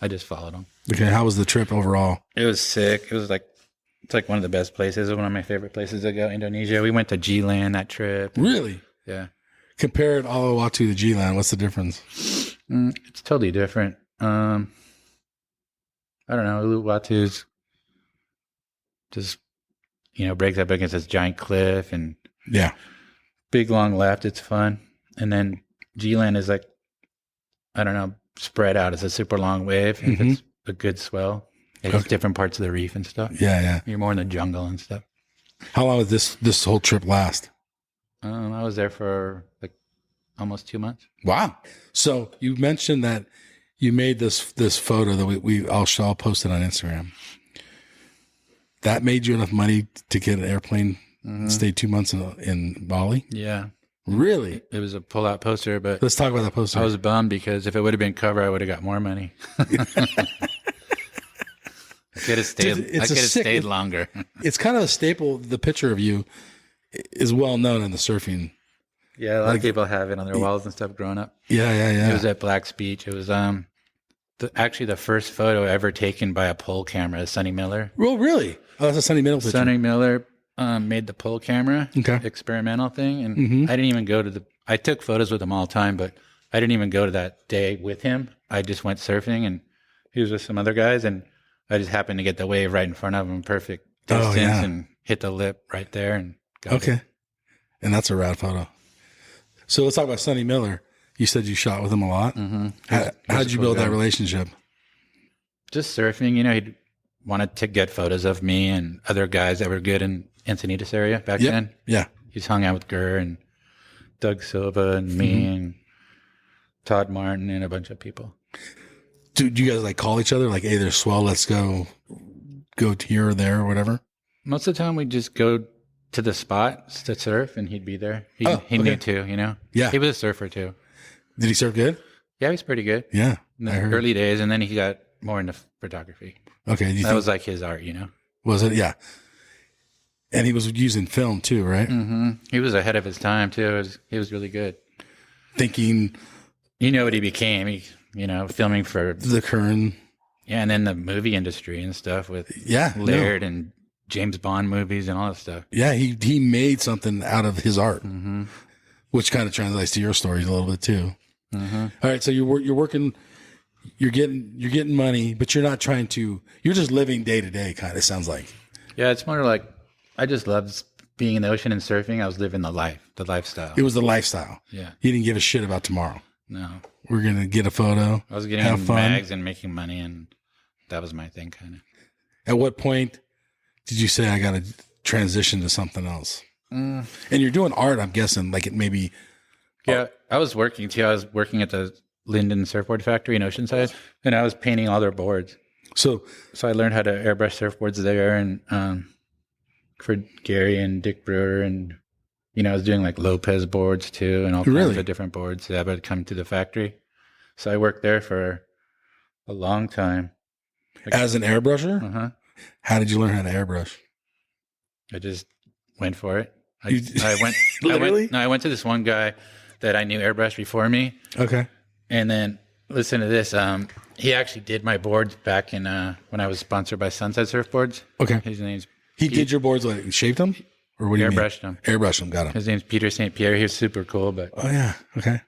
S4: I just followed him.
S2: Okay. How was the trip overall?
S4: It was sick. It's like one of the best places. It was one of my favorite places to go, Indonesia. We went to G-Land that trip.
S2: Really?
S4: Yeah.
S2: Compared Uluwatu to G-Land, what's the difference?
S4: It's totally different. I don't know. Uluwatu's just, breaks up against this giant cliff and
S2: Yeah.
S4: big long left. It's fun. And then G-Land is like, I don't know, spread out. It's a super long wave. If it's a good swell. It hits different parts of the reef and stuff.
S2: Yeah, yeah.
S4: You're more in the jungle and stuff.
S2: How long did this whole trip last?
S4: I was there for like almost 2 months.
S2: Wow. So you mentioned that you made this photo that I'll post it on Instagram. That made you enough money to get an airplane, stay 2 months in Bali?
S4: Yeah.
S2: Really?
S4: It was a pull-out poster, but
S2: Let's talk about that poster.
S4: I was bummed because if it would have been cover, I would have got more money. I could have stayed.
S2: Dude,
S4: I could have stayed longer.
S2: It's kind of a staple. The picture of you is well known in the surfing.
S4: Yeah, a lot of people have it on their walls and stuff growing up.
S2: Yeah, yeah, yeah.
S4: It was at Black's Beach. It was actually the first photo ever taken by a pole camera, Sonny Miller.
S2: Well, really? Oh, that's a Sunny Middle picture.
S4: Sonny Miller made the pole camera experimental thing, and I didn't even go to I took photos with him all the time, but I didn't even go to that day with him. I just went surfing, and he was with some other guys, and I just happened to get the wave right in front of him, perfect distance, and hit the lip right there, and got it.
S2: And that's a rad photo. So let's talk about Sonny Miller. You said you shot with him a lot. How'd you build that relationship?
S4: Just surfing. He wanted to get photos of me and other guys that were good in Encinitas area back then.
S2: Yeah.
S4: He's hung out with Gurr and Doug Silva and me and Todd Martin and a bunch of people.
S2: Do you guys call each other hey, there's swell, let's go here or there or whatever?
S4: Most of the time we just go to the spot to surf and he'd be there. He knew too,
S2: Yeah.
S4: He was a surfer too.
S2: Did he surf good?
S4: Yeah, he's pretty good.
S2: Yeah.
S4: In the
S2: I heard.
S4: early days, and then he got more into photography.
S2: Okay.
S4: That was like his art,
S2: Was it? Yeah. And he was using film too, right?
S4: He was ahead of his time too. He was really good.
S2: Thinking
S4: What he became. He, filming for
S2: the current.
S4: Yeah, and then the movie industry and stuff with Laird and James Bond movies and all that stuff.
S2: Yeah, he made something out of his art, which kind of translates to your stories a little bit too. All right, so you're working, you're getting money, but you're not trying to. You're just living day to day, kind of sounds like.
S4: Yeah, it's more like I just loved being in the ocean and surfing. I was living the lifestyle.
S2: It was the lifestyle.
S4: Yeah,
S2: you didn't give a shit about tomorrow.
S4: No,
S2: we're gonna get a photo.
S4: I was getting in mags and making money, and that was my thing, kind of.
S2: At what point did you say I got to transition to something else? And you're doing art, I'm guessing. It maybe.
S4: Yeah, I was working too. I was working at the Linden Surfboard Factory in Oceanside, and I was painting all their boards. So I learned how to airbrush surfboards there, and for Gary and Dick Brewer, and I was doing Lopez boards too, and all kinds of different boards that would come to the factory. So I worked there for a long time.
S2: As an airbrusher? How did you learn how to airbrush?
S4: I just went for it. I went literally. I went to this one guy that I knew airbrush before me.
S2: Okay.
S4: And then listen to this. He actually did my boards back in when I was sponsored by Sunset Surfboards.
S2: Okay.
S4: His name's
S2: He did your boards, shaved them? Or what do you mean?
S4: Airbrushed them.
S2: Airbrushed them, got him.
S4: His name's Peter St. Pierre. He was super cool, but
S2: oh yeah, okay.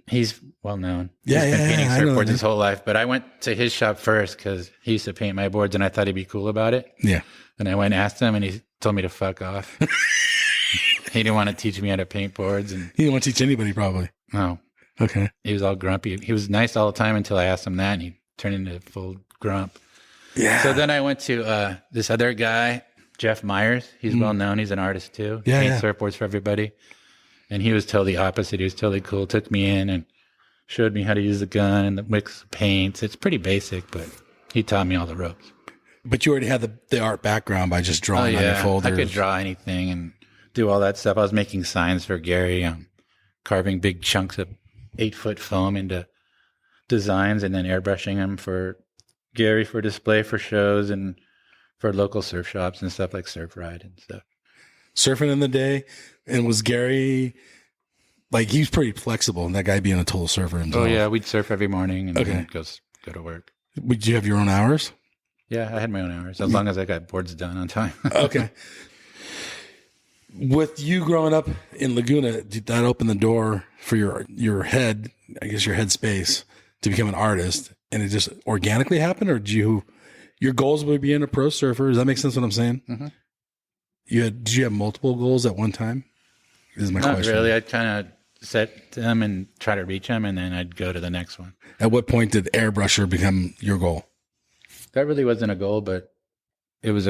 S4: He's well known.
S2: Yeah,
S4: He's been painting surfboards
S2: that
S4: his whole life. But I went to his shop first because he used to paint my boards, and I thought he'd be cool about it.
S2: Yeah.
S4: And I went and asked him, and he told me to fuck off. He didn't want to teach me how to paint boards, and
S2: He didn't want to teach anybody, probably.
S4: no,
S2: Okay.
S4: he was all grumpy. He was nice all the time until I asked him that, and he turned into a full grump.
S2: Yeah.
S4: So then I went to this other guy, Jeff Myers. He's well known. He's an artist too.
S2: Yeah,
S4: Paints
S2: yeah.
S4: surfboards for everybody. And he was totally opposite. He was totally cool. Took me in and showed me how to use the gun and the mix of paints. It's pretty basic, but he taught me all the ropes.
S2: But you already had the art background by just drawing on your folders.
S4: I could draw anything and do all that stuff. I was making signs for Gary, carving big chunks of 8-foot foam into designs and then airbrushing them for Gary for display for shows and for local surf shops and stuff like Surf Ride and stuff.
S2: Surfing in the day, and was Gary, like, he was pretty flexible, and that guy being a total surfer himself.
S4: Oh yeah, we'd surf every morning and
S2: Okay.
S4: then go to work.
S2: Would you have your own hours?
S4: Yeah, I had my own hours as long as I got boards done on time.
S2: Okay. With you growing up in Laguna, did that open the door for your head, I guess your head space, to become an artist? And it just organically happened, or your goals were being a pro surfer? Does that make sense what I'm saying?
S4: Mm-hmm.
S2: Did you have multiple goals at one time? Is my
S4: Not
S2: question.
S4: really. I'd kind of set them and try to reach them, and then I'd go to the next one.
S2: At what point did airbrusher become your goal?
S4: That really wasn't a goal, but it was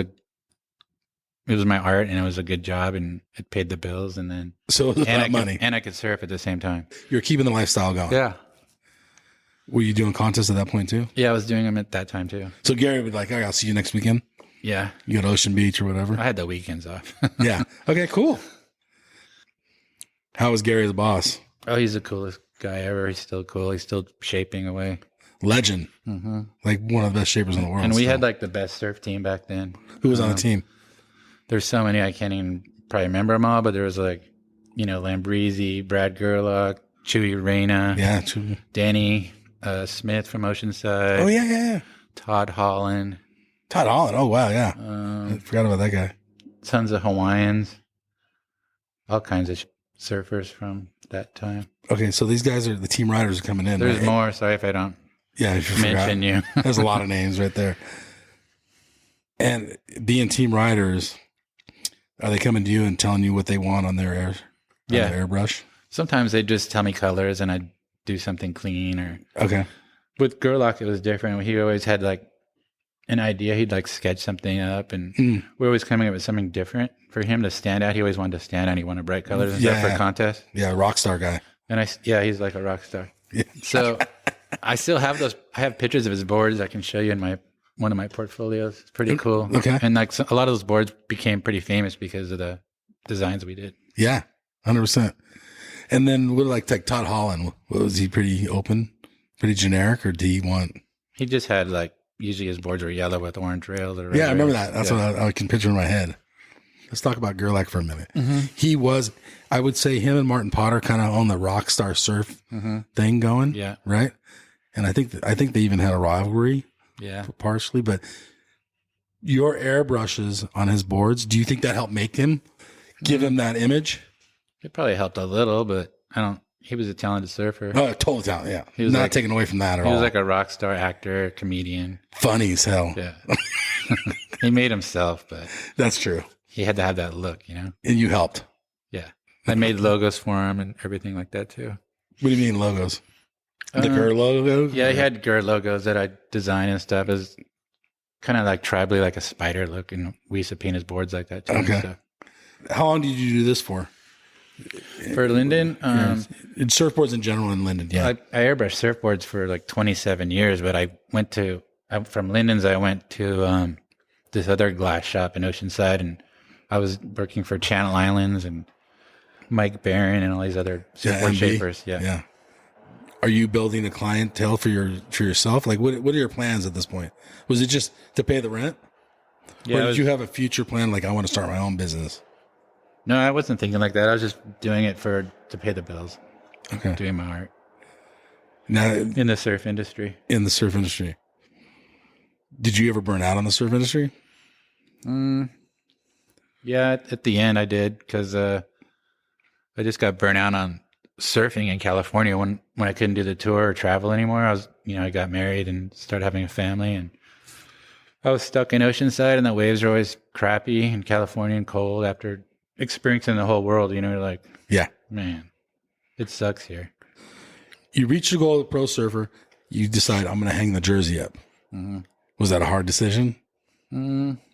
S4: my art, and it was a good job, and it paid the bills, and then
S2: So it was about money.
S4: and I could surf at the same time.
S2: You're keeping the lifestyle going.
S4: Yeah,
S2: Were you doing contests at that point too?
S4: I was doing them at that time too.
S2: So Gary would be like, "Okay, I'll see you next weekend.
S4: Yeah,
S2: You go to Ocean Beach or whatever."
S4: I had the weekends off.
S2: Yeah. Okay, cool. How was Gary as a boss?
S4: Oh, he's the coolest guy ever. He's still cool. He's still shaping away.
S2: Legend.
S4: Mm-hmm.
S2: Like one of the best shapers in the world.
S4: And we
S2: still.
S4: had like the best surf team back then.
S2: Who was on the team?
S4: There's so many I can't even probably remember them all, but there was like, Lambrisi, Brad Gerlach, Chewy Reyna,
S2: Yeah. True.
S4: Danny Smith from Oceanside,
S2: Oh yeah.
S4: Todd Holland,
S2: Todd Holland. Oh wow, yeah. I forgot about that guy.
S4: tons of Hawaiians, all kinds of surfers from that time.
S2: Okay, so these guys are the team riders are coming in.
S4: There's
S2: right?
S4: more. Sorry if I don't
S2: Yeah, if you
S4: mention
S2: forgot.
S4: you.
S2: There's a lot of names right there. And being team riders, are they coming to you and telling you what they want on their
S4: Yeah.
S2: their airbrush?
S4: Sometimes they just tell me colors and I'd do something clean. Or
S2: Okay.
S4: with Gerlach, it was different. He always had like an idea. He'd like sketch something up, and we're always coming up with something different for him to stand out. He always wanted to stand out. He wanted bright colors and stuff
S2: Yeah.
S4: for contests.
S2: Yeah, rock star guy.
S4: And he's like a rock star. So I still have those. I have pictures of his boards I can show you in one of my portfolios. It's pretty cool.
S2: Okay.
S4: And like a lot of those boards became pretty famous because of the designs we did.
S2: Yeah, 100%. And then what like Todd Holland? What, was he pretty open, pretty generic, or did he want?
S4: He just had like, usually his boards were yellow with orange rails. Or red
S2: Yeah, I remember
S4: rails.
S2: that. That's
S4: Yeah.
S2: what I can picture in my head. Let's talk about Gerlach for a minute.
S4: Mm-hmm.
S2: He was, I would say, him and Martin Potter kind of on the rock star surf thing going.
S4: Yeah.
S2: Right. And I think they even had a rivalry
S4: Yeah.
S2: partially. But your airbrushes on his boards, do you think that helped make him give him that image?
S4: It probably helped a little, but he was a talented surfer.
S2: Oh, total talent. Yeah,
S4: He was
S2: not
S4: like-
S2: taken away from that at
S4: He
S2: all.
S4: was like a rock star actor, comedian.
S2: Funny as hell.
S4: Yeah. He made himself, but
S2: That's true.
S4: he had to have that look,
S2: And you helped.
S4: Yeah. I made logos for him and everything like that too.
S2: What do you mean logos? The Ger logo?
S4: Yeah, he had GER logos that I designed and stuff. It was kind of like tribally, like a spider look, and we used to paint his boards like that too.
S2: Okay.
S4: So.
S2: How long did you do this for?
S4: For Linden,
S2: In surfboards in general in Linden, yeah.
S4: I airbrushed surfboards for like 27 years, but from Linden's, I went to this other glass shop in Oceanside, and I was working for Channel Islands and Mike Barron and all these other surfboard
S2: MB.
S4: shapers. Yeah.
S2: Yeah. Are you building a clientele for yourself? Like, what are your plans at this point? Was it just to pay the rent?
S4: Yeah,
S2: or
S4: it
S2: did
S4: was-
S2: you have a future plan? Like, I want to start my own business.
S4: No, I wasn't thinking like that. I was just doing it to pay the bills,
S2: Okay.
S4: doing my art
S2: Now,
S4: in the surf industry.
S2: in the surf industry, did you ever burn out on the surf industry?
S4: Yeah, at the end I did because I just got burnt out on surfing in California when I couldn't do the tour or travel anymore. I got married and started having a family, and I was stuck in Oceanside, and the waves are always crappy in California and cold after experiencing the whole world. You know, you're like,
S2: Yeah.
S4: man, it sucks here.
S2: You reach the goal of pro surfer. You decide, I'm going to hang the jersey up.
S4: Mm-hmm.
S2: Was that a hard decision?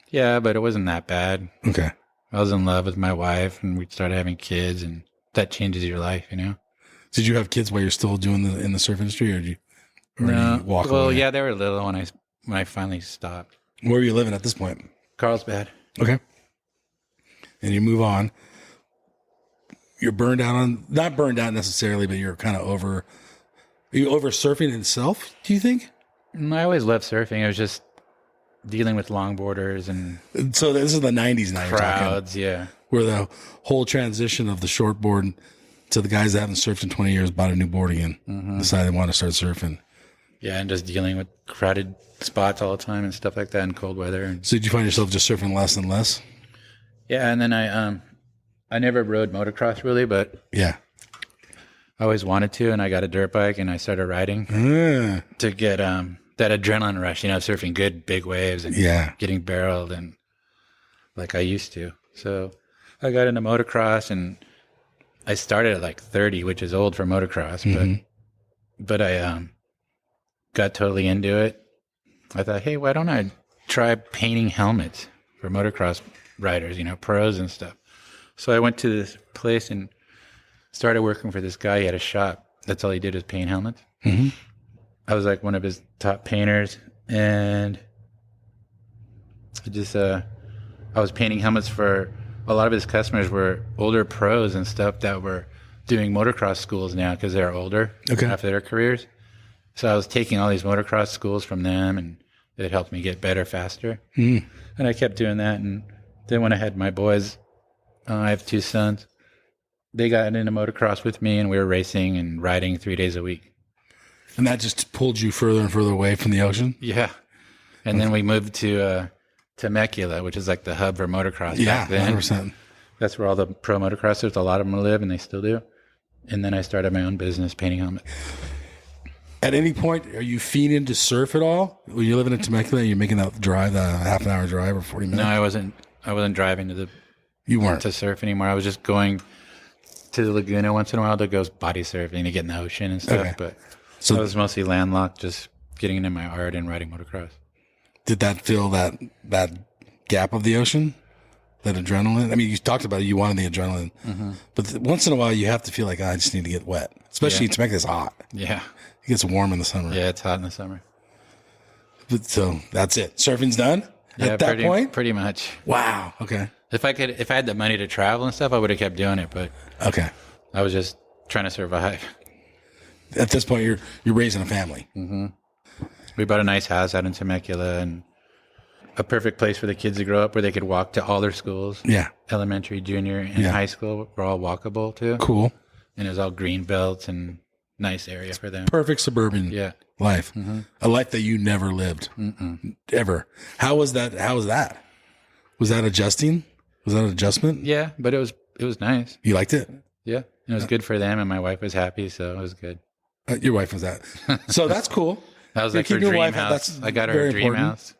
S4: Yeah, but it wasn't that bad.
S2: Okay.
S4: I was in love with my wife, and we started having kids, and that changes your life, you know?
S2: Did you have kids while you're still doing in the surf industry, or did you walk
S4: well,
S2: away?
S4: yeah, they were little when I finally stopped.
S2: Where were you living at this point?
S4: Carlsbad.
S2: Okay. And you move on. You're burned out not burned out necessarily, but you're kind of over. Are you over surfing itself, do you think?
S4: I always loved surfing. It was just dealing with longboarders and
S2: So this is the 90s now, you're talking.
S4: crowds, yeah.
S2: Where the whole transition of the shortboard to the guys that haven't surfed in 20 years bought a new board again, decided they want to start surfing.
S4: Yeah, and just dealing with crowded spots all the time and stuff like that in cold weather. And
S2: So did you find yourself just surfing less and less?
S4: yeah, and then I never rode motocross really, but
S2: Yeah.
S4: I always wanted to, and I got a dirt bike and I started riding to get that adrenaline rush, you know, surfing good big waves and
S2: Yeah.
S4: getting barreled and like I used to. So I got into motocross, and I started at like 30, which is old for motocross, but I got totally into it. I thought, hey, why don't I try painting helmets for motocross riders, you know, pros and stuff. So I went to this place and started working for this guy. He had a shop. That's all he did was paint helmets.
S2: Mm-hmm.
S4: I was like one of his top painters, and I just I was painting helmets for a lot of his customers were older pros and stuff that were doing motocross schools now because they're older after their careers. So I was taking all these motocross schools from them, and it helped me get better faster. And I kept doing that. And then when I had my boys, I have 2 sons, they got into motocross with me, and we were racing and riding 3 days a week.
S2: And that just pulled you further and further away from the ocean?
S4: Yeah. And then we moved to Temecula, which is like the hub for motocross back then.
S2: 100%.
S4: That's where all the pro motocrossers, a lot of them live, and they still do. And then I started my own business painting helmets.
S2: At any point, are you fiending to surf at all? When you're living in Temecula, you're making that drive, the half an hour drive or 40 minutes?
S4: No, I wasn't driving
S2: You weren't.
S4: to surf anymore. I was just going to the Laguna once in a while to go body surfing to get in the ocean and stuff.
S2: Okay.
S4: But
S2: So
S4: I was mostly landlocked, just getting into my art and riding motocross.
S2: did that fill that gap of the ocean? That adrenaline? I mean, you talked about it, you wanted the adrenaline. But once in a while, you have to feel like, I just need to get wet. Especially in Temecula, it's hot.
S4: Yeah.
S2: It gets warm in the summer.
S4: Yeah, it's hot in the summer.
S2: But, so that's it. Surfing's done
S4: Yeah,
S2: at that point?
S4: pretty much.
S2: Wow. Okay.
S4: If I had the money to travel and stuff, I would have kept doing it, but
S2: Okay.
S4: I was just trying to survive.
S2: At this point, you're raising a family.
S4: We bought a nice house out in Temecula, and a perfect place for the kids to grow up where they could walk to all their schools.
S2: Yeah.
S4: Elementary, junior, and
S2: Yeah.
S4: high school were all walkable too.
S2: Cool.
S4: And it was all green belts and nice area for them.
S2: Perfect suburban
S4: Yeah.
S2: life. A life that you never lived. Ever. How was that? Was that adjusting? Was that an adjustment?
S4: Yeah, but it was nice.
S2: You liked it?
S4: Yeah. And it was good for them, and my wife was happy, so it was good.
S2: Your wife was that. So that's cool.
S4: That was
S2: You're
S4: like her
S2: keeping your
S4: dream
S2: wife-
S4: house.
S2: that's
S4: I got her
S2: very
S4: a dream
S2: important.
S4: house.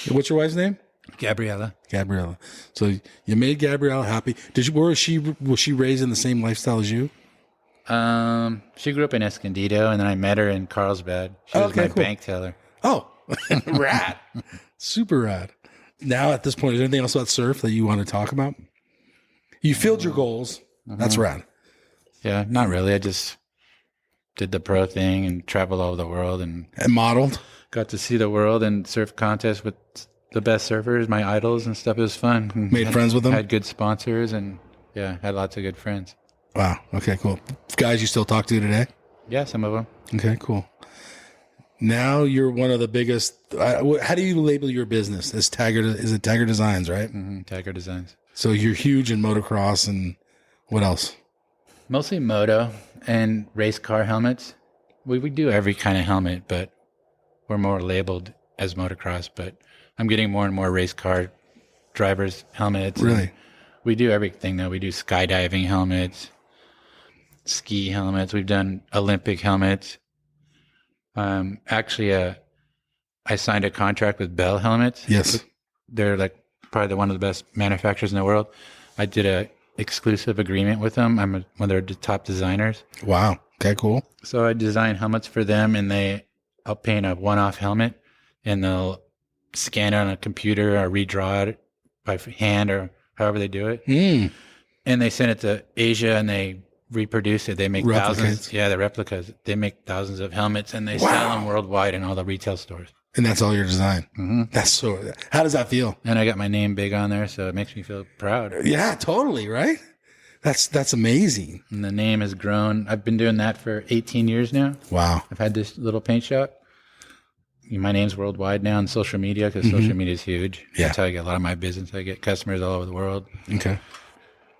S2: What's your wife's name?
S4: Gabriella.
S2: Gabriella. So you made Gabriella happy. Was she raised in the same lifestyle as you?
S4: She grew up in Escondido, and then I met her in Carlsbad. She was
S2: Okay,
S4: my
S2: cool.
S4: bank teller.
S2: Oh, rad. Super rad. Now at this point, is there anything else about surf that you want to talk about? You filled your goals. That's rad.
S4: Yeah, not really. I just did the pro thing and traveled all over the world and
S2: And modeled.
S4: got to see the world and surf contests with the best surfers, my idols and stuff. It was fun.
S2: Made friends with them?
S4: Had good sponsors, and yeah, had lots of good friends.
S2: Wow. Okay, cool. Guys you still talk to today?
S4: Yeah, some of them.
S2: Okay, cool. Now you're one of the biggest. How do you label your business? As Tagger? Is it Tagger Designs, right?
S4: Tiger Designs.
S2: So you're huge in motocross and what else?
S4: Mostly moto and race car helmets. We do every kind of helmet, but we're more labeled as motocross. But I'm getting more and more race car drivers' helmets.
S2: Really?
S4: We do everything, though. We do skydiving helmets, ski helmets. We've done Olympic helmets. Actually, I signed a contract with Bell Helmets.
S2: Yes.
S4: They're like probably one of the best manufacturers in the world. I did exclusive agreement with them. I'm one of their top designers.
S2: Wow. Okay, cool.
S4: So I design helmets for them, and I'll paint a one-off helmet, and they'll scan it on a computer or redraw it by hand or however they do it. And they send it to Asia, and they reproduce it. They make thousands. Yeah, the replicas. They make thousands of helmets, and they sell them worldwide in all the retail stores.
S2: And that's all your design. That's so. How does that feel?
S4: And I got my name big on there, so it makes me feel proud.
S2: Yeah, totally. Right. That's amazing.
S4: And the name has grown. I've been doing that for 18 years now.
S2: Wow.
S4: I've had this little paint shop. My name's worldwide now on social media because social media is huge.
S2: Yeah.
S4: That's how I get a lot of my business. I get customers all over the world.
S2: Okay.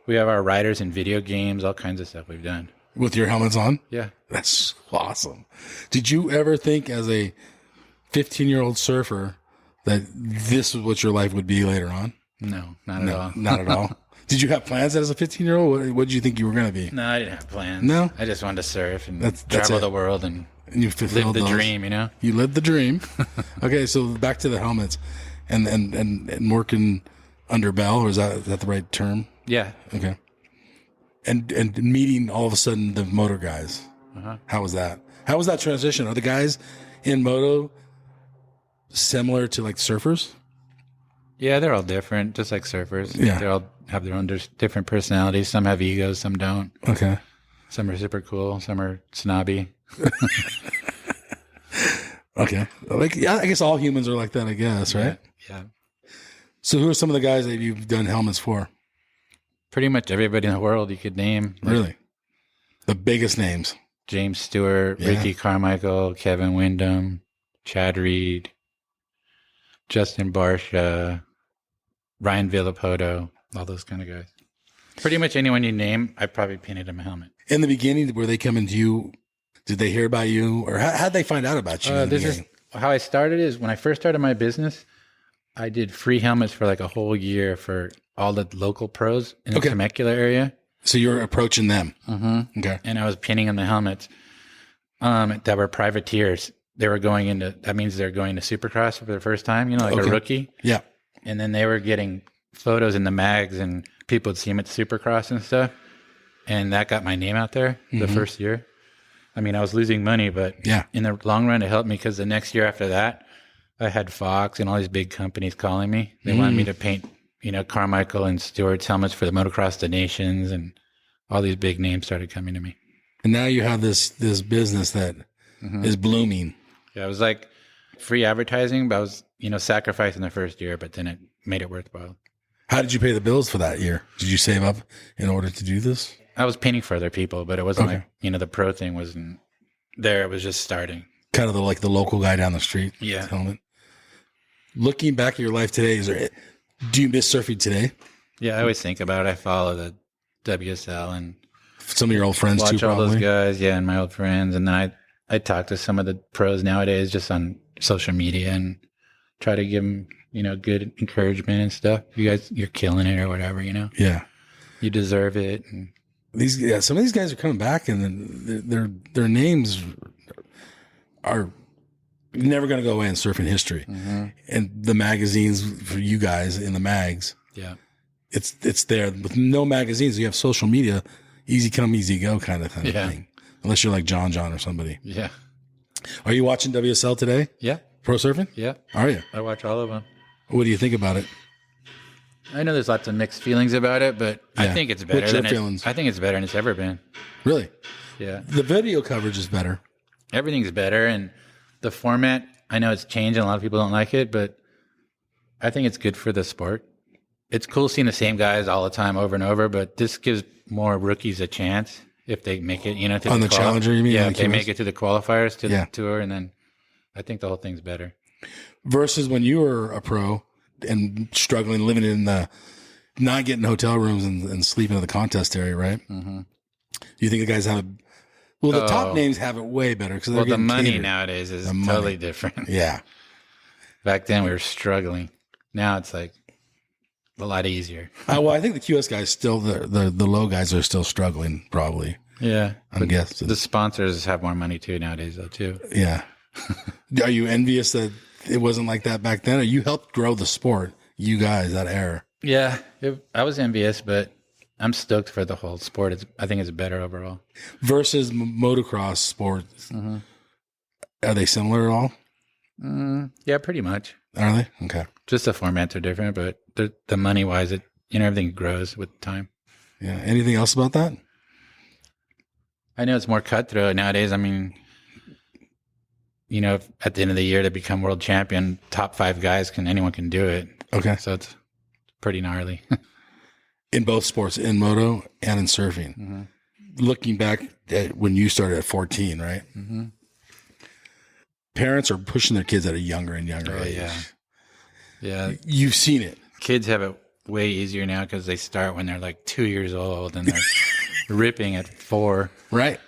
S4: We have our writers in video games, all kinds of stuff we've done.
S2: With your helmets on?
S4: Yeah.
S2: That's awesome. Did you ever think as a 15-year-old surfer that this is what your life would be later on?
S4: No, not at all.
S2: Not at all. Did you have plans as a 15-year-old? What did you think you were going to be?
S4: No, I didn't have plans.
S2: No?
S4: I just wanted to surf and
S2: That's
S4: travel
S2: it.
S4: the world and
S2: You
S4: live
S2: fulfilled
S4: the
S2: those.
S4: dream, you know?
S2: You lived the dream. Okay, so back to the helmets and working under Bell, or is that the right term?
S4: Yeah.
S2: Okay. And meeting all of a sudden the motor guys. How was that? How was that transition? Are the guys in moto similar to like surfers?
S4: Yeah, they're all different, just like surfers.
S2: Yeah.
S4: They all have their own different personalities. Some have egos, some don't.
S2: Okay.
S4: Some are super cool, some are snobby.
S2: Okay. Like, yeah, I guess all humans are like that, I guess, right?
S4: Yeah.
S2: So who are some of the guys that you've done helmets for?
S4: Pretty much everybody in the world you could name. Like
S2: Really? The biggest names.
S4: James Stewart,
S2: Yeah.
S4: Ricky Carmichael, Kevin Windham, Chad Reed, Justin Barsha, Ryan Villapoto, all those kind of guys. Pretty much anyone you name, I probably painted him a helmet.
S2: In the beginning, were they coming to you? Did they hear about you? Or how'd they find out about you? In the
S4: This is
S2: beginning?
S4: how I started is when I first started my business, I did free helmets for like a whole year for all the local pros in the
S2: Okay.
S4: Temecula area.
S2: So you're approaching them.
S4: Mm-hmm.
S2: Okay.
S4: And I was pinning on the helmets that were privateers. They were going into, that means they're going to Supercross for the first time, you know, like
S2: Okay.
S4: a rookie.
S2: Yeah.
S4: And then they were getting photos in the mags and people would see them at Supercross and stuff. And that got my name out there the first year. I mean, I was losing money, but
S2: Yeah.
S4: in the long run, it helped me because the next year after that, I had Fox and all these big companies calling me. They wanted me to paint, you know, Carmichael and Stewart's helmets for the Motocross the Nations, and all these big names started coming to me.
S2: And now you have this business that is blooming.
S4: Yeah, it was like free advertising, but I was, you know, sacrificing the first year, but then it made it worthwhile.
S2: How did you pay the bills for that year? Did you save up in order to do this?
S4: I was painting for other people, but it wasn't
S2: Okay.
S4: like, you know, the pro thing wasn't there. It was just starting.
S2: Kind of the local guy down the street.
S4: Yeah.
S2: Helmet. Looking back at your life today, do you miss surfing today?
S4: Yeah, I always think about it. I follow the WSL and
S2: Some of your old friends
S4: watch
S2: too,
S4: all those
S2: probably.
S4: guys. Yeah, and my old friends. And then I talk to some of the pros nowadays just on social media and try to give them, you know, good encouragement and stuff. You guys, you're killing it or whatever, you know,
S2: Yeah.
S4: you deserve it. And
S2: Some of these guys are coming back, and then their names are never going to go away in surfing history. And the magazines for you guys in the mags,
S4: yeah.
S2: it's there. With no magazines, you have social media, easy come, easy go kind of
S4: Yeah.
S2: thing. Unless you're like John or somebody.
S4: Yeah.
S2: Are you watching WSL today?
S4: Yeah.
S2: Pro surfing?
S4: Yeah.
S2: Are you?
S4: I watch all of them.
S2: What do you think about it?
S4: I know there's lots of mixed feelings about it, but I
S2: Yeah.
S4: think it's better
S2: What's your
S4: than
S2: feelings?
S4: I think it's better than it's ever been.
S2: Really?
S4: Yeah.
S2: The video coverage is better.
S4: Everything's better, and the format, I know it's changed and a lot of people don't like it, but I think it's good for the sport. It's cool seeing the same guys all the time over and over, but this gives more rookies a chance if they make it, you know, to
S2: On the Challenger, you mean?
S4: Yeah,
S2: Like
S4: if they
S2: yours?
S4: make it to the qualifiers to
S2: Yeah.
S4: the tour, and then I think the whole thing's better.
S2: Versus when you were a pro and struggling, living in the, not getting hotel rooms and sleeping in the contest area, right? Mm-hmm. You think the guys have the top names have it way better because
S4: Well, the money nowadays is
S2: money.
S4: totally different.
S2: Yeah.
S4: Back then we were struggling. Now it's like a lot easier.
S2: Well, I think the QS guys still, the low guys are still struggling, probably.
S4: Yeah.
S2: I'm guessing.
S4: The sponsors have more money too nowadays, though, too.
S2: Yeah. Are you envious that it wasn't like that back then? Or you helped grow the sport, you guys, that era?
S4: Yeah. I was envious, but I'm stoked for the whole sport. I think it's better overall.
S2: Versus motocross sports.
S4: Mm-hmm.
S2: Are they similar at all?
S4: Yeah, pretty much.
S2: Are they? Okay.
S4: Just the formats are different, but the money wise, everything grows with time.
S2: Yeah. Anything else about that?
S4: I know it's more cutthroat nowadays. I mean, at the end of the year to become world champion, top 5 guys anyone can do it.
S2: Okay.
S4: So it's pretty gnarly.
S2: In both sports, in moto and in surfing.
S4: Mm-hmm.
S2: Looking back at when you started at 14, right?
S4: Mm-hmm.
S2: Parents are pushing their kids at a younger and younger age.
S4: Yeah.
S2: You've seen it.
S4: Kids have it way easier now because they start when they're like 2 years old and they're ripping at 4.
S2: Right.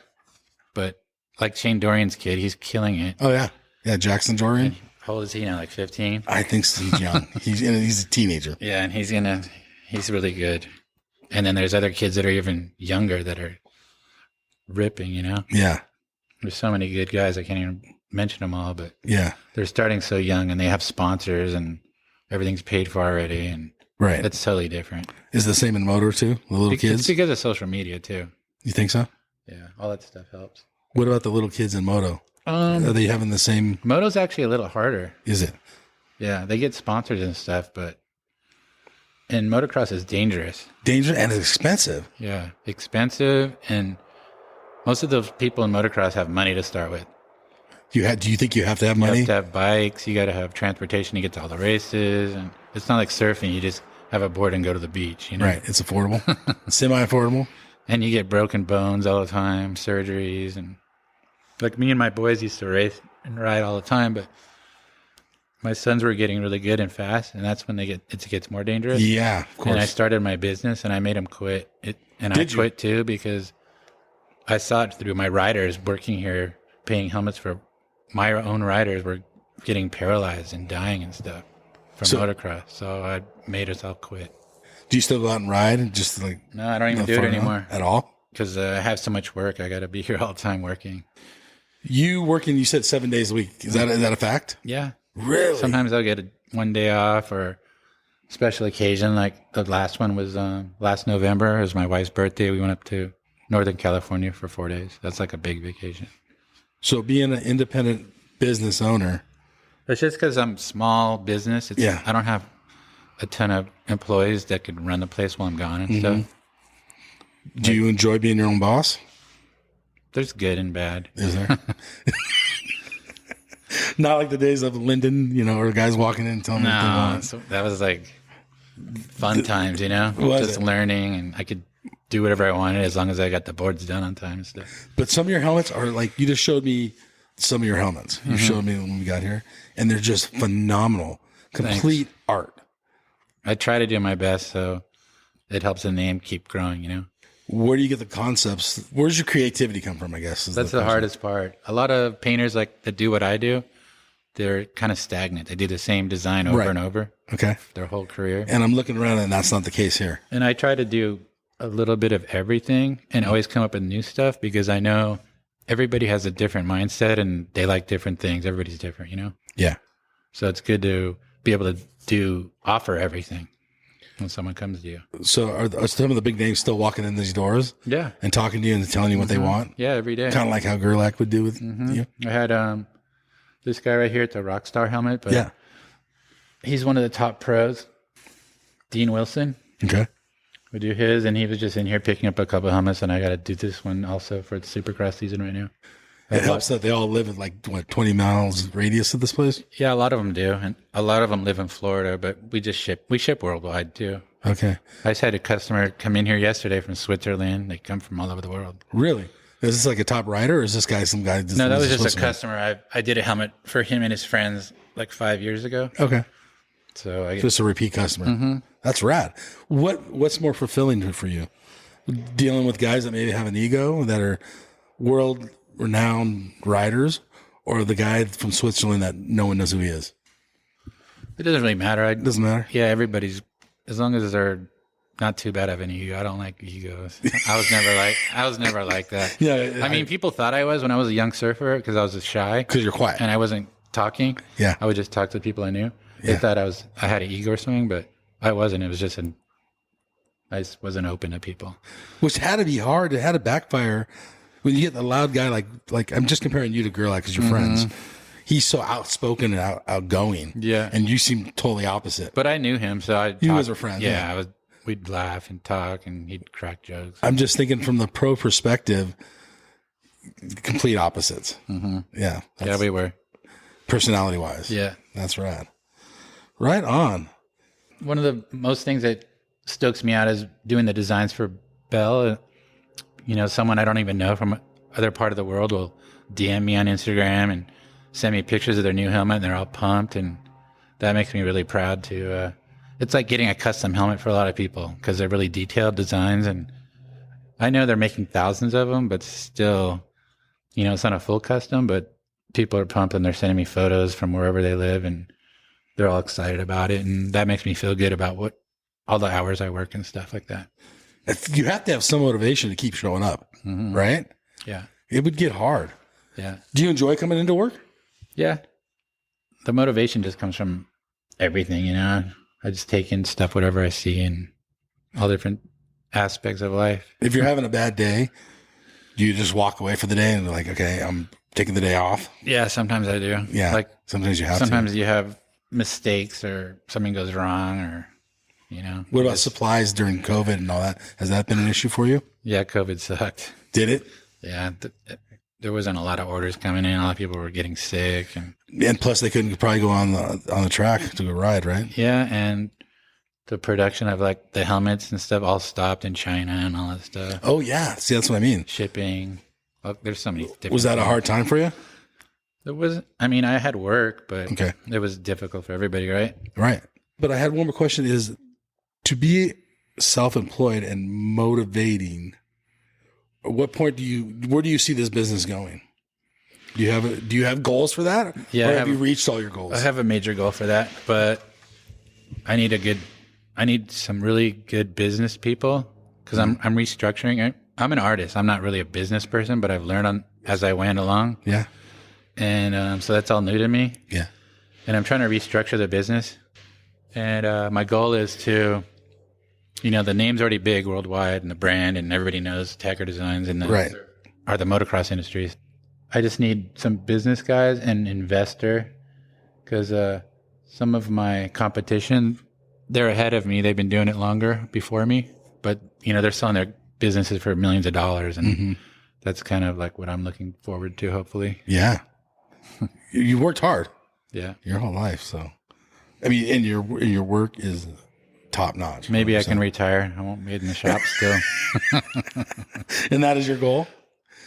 S4: But like Shane Dorian's kid, he's killing it.
S2: Oh, yeah. Yeah, Jackson Dorian.
S4: How old is he now? Like 15?
S2: I think so. He's young. He's a teenager.
S4: Yeah, and he's really good. And then there's other kids that are even younger that are ripping,
S2: Yeah.
S4: There's so many good guys. I can't even mention them all, but
S2: yeah,
S4: they're starting so young and they have sponsors and everything's paid for already. And
S2: right.
S4: It's totally different.
S2: Is it the same in motor too? The little kids?
S4: It's because of social media too.
S2: You think so?
S4: Yeah. All that stuff helps.
S2: What about the little kids in moto? Are they having the same?
S4: Moto's actually a little harder.
S2: Is it?
S4: Yeah. They get sponsors and stuff, but and motocross is dangerous.
S2: Dangerous and it's expensive.
S4: Yeah. Expensive. And most of those people in motocross have money to start with.
S2: Do you think you have to have money?
S4: You have to have bikes. You got to have transportation to get to all the races. And it's not like surfing. You just have a board and go to the beach,
S2: Right. It's affordable. Semi-affordable.
S4: And you get broken bones all the time, surgeries. And like me and my boys used to race and ride all the time, but my sons were getting really good and fast. And that's when it gets more dangerous.
S2: Yeah, of course.
S4: And I started my business and I made them quit it. And I quit too because I saw it through my riders working here, paying helmets for my own riders were getting paralyzed and dying and stuff from motocross. So I made us all quit.
S2: Do you still go out and ride? And just like
S4: no, I don't even do it anymore
S2: at all
S4: because I have so much work. I got to be here all the time working.
S2: You working? You said 7 days a week. Is that a fact?
S4: Yeah,
S2: really.
S4: Sometimes I'll get one day off or special occasion. Like the last one was last November. It was my wife's birthday. We went up to Northern California for 4 days. That's like a big vacation.
S2: So being an independent business owner.
S4: It's just because I'm small business. I don't have a ton of employees that could run the place while I'm gone and stuff.
S2: Do you enjoy being your own boss?
S4: There's good and bad.
S2: Is there? Not like the days of Linden, or guys walking in and telling me what they want.
S4: So that was like fun times,
S2: Was
S4: just
S2: it?
S4: learning, and I could do whatever I wanted as long as I got the boards done on time and stuff.
S2: But some of your helmets are like, you just showed me some of your helmets. You showed me when we got here, and they're just phenomenal. Complete art.
S4: I try to do my best, so it helps the name keep growing,
S2: Where do you get the concepts? Where's your creativity come from, I guess?
S4: That's the hardest part. A lot of painters that do what I do, they're kind of stagnant. They do the same design over and over.
S2: Okay.
S4: Their whole career.
S2: And I'm looking around and that's not the case here.
S4: And I try to do a little bit of everything and always come up with new stuff because I know everybody has a different mindset and they like different things. Everybody's different,
S2: Yeah.
S4: So it's good to be able to offer everything when someone comes to you.
S2: So are some of the big names still walking in these doors?
S4: Yeah.
S2: And talking to you and telling you what they want?
S4: Yeah, every day.
S2: Kind of like how Gerlach would do with you?
S4: I had this guy right here at the Rockstar helmet, but
S2: Yeah.
S4: he's one of the top pros, Dean Wilson.
S2: Okay.
S4: We do his, and he was just in here picking up a couple of helmets, and I got to do this one also for the Supercross season right now.
S2: It helps that they all live at like 20 miles radius of this place.
S4: Yeah, a lot of them do, and a lot of them live in Florida, but we ship worldwide too.
S2: Okay.
S4: I just had a customer come in here yesterday from Switzerland. They come from all over the world.
S2: Really? Is this like a top rider, or is this guy some guy?
S4: No, that was just a customer. I did a helmet for him and his friends like 5 years ago.
S2: Okay.
S4: So I
S2: Just a repeat customer. That's rad. What's more fulfilling for you? Dealing with guys that maybe have an ego that are world renowned riders, or the guy from Switzerland that no one knows who he is?
S4: it doesn't really matter.
S2: Doesn't matter.
S4: Yeah, everybody's, as long as they're not too bad of an ego. I don't like egos. I was never like that.
S2: Yeah.
S4: I mean, people thought I was when I was a young surfer because I was just shy.
S2: Because you're quiet.
S4: And I wasn't talking.
S2: Yeah.
S4: I would just talk to the people I knew. They
S2: Yeah.
S4: thought I had an ego or something, but I wasn't. It was just I just wasn't open to people.
S2: Which had to be hard. It had to backfire when you get the loud guy. Like I'm just comparing you to Gerlach because you're friends. He's so outspoken and outgoing.
S4: Yeah.
S2: And you seem totally opposite.
S4: But I knew him, so
S2: You guys were friends.
S4: Yeah, we'd laugh and talk, and he'd crack jokes.
S2: I'm just thinking from the pro perspective, complete opposites. Yeah.
S4: Yeah, we were.
S2: Personality wise.
S4: Yeah.
S2: That's rad. Right on.
S4: One of the most things that stokes me out is doing the designs for Bell. Someone I don't even know from other part of the world will DM me on Instagram and send me pictures of their new helmet, and they're all pumped, and that makes me really proud to it's like getting a custom helmet for a lot of people because they're really detailed designs, and I know they're making thousands of them, but still, it's not a full custom, but people are pumped and they're sending me photos from wherever they live, and they're all excited about it, and that makes me feel good about all the hours I work and stuff like that.
S2: You have to have some motivation to keep showing up, right?
S4: Yeah.
S2: It would get hard.
S4: Yeah.
S2: Do you enjoy coming into work?
S4: Yeah. The motivation just comes from everything, I just take in stuff, whatever I see, in all different aspects of life.
S2: If you're having a bad day, do you just walk away for the day and be like, okay, I'm taking the day off?
S4: Yeah, sometimes I do.
S2: Yeah.
S4: Like
S2: sometimes you have
S4: sometimes you have mistakes or something goes wrong or,
S2: What about supplies during COVID and all that? Has that been an issue for you?
S4: Yeah, COVID sucked.
S2: Did it?
S4: Yeah. There wasn't a lot of orders coming in. A lot of people were getting sick.
S2: And plus they couldn't probably go on the track to a ride, right?
S4: Yeah, and the production of like the helmets and stuff all stopped in China and all that stuff.
S2: Oh, yeah. See, that's what I mean.
S4: Shipping. Well, there's so many different
S2: Was that a
S4: things.
S2: hard time for you?
S4: It was. I mean, I had work, but
S2: Okay.
S4: it was difficult for everybody, right?
S2: Right. But I had one more question is to be self-employed and motivating, at what point where do you see this business going? Do you have goals for that?
S4: Yeah,
S2: Or
S4: I
S2: have you reached all your goals?
S4: I have a major goal for that, but I need some really good business people because I'm restructuring. I'm an artist. I'm not really a business person, but I've learned as I went along.
S2: Yeah.
S4: And so that's all new to me.
S2: Yeah.
S4: And I'm trying to restructure the business. And my goal is to, the name's already big worldwide and the brand and everybody knows Tacker Designs and
S2: Right.
S4: are the motocross industries. I just need some business guys and investor because some of my competition, they're ahead of me. They've been doing it longer before me, but they're selling their businesses for millions of dollars. And that's kind of like what I'm looking forward to, hopefully.
S2: Yeah. You worked hard
S4: Yeah.
S2: your whole life. So, I mean, and your work is top notch.
S4: Maybe I
S2: 100%.
S4: can retire. I won't be in the shop still.
S2: And that is your goal?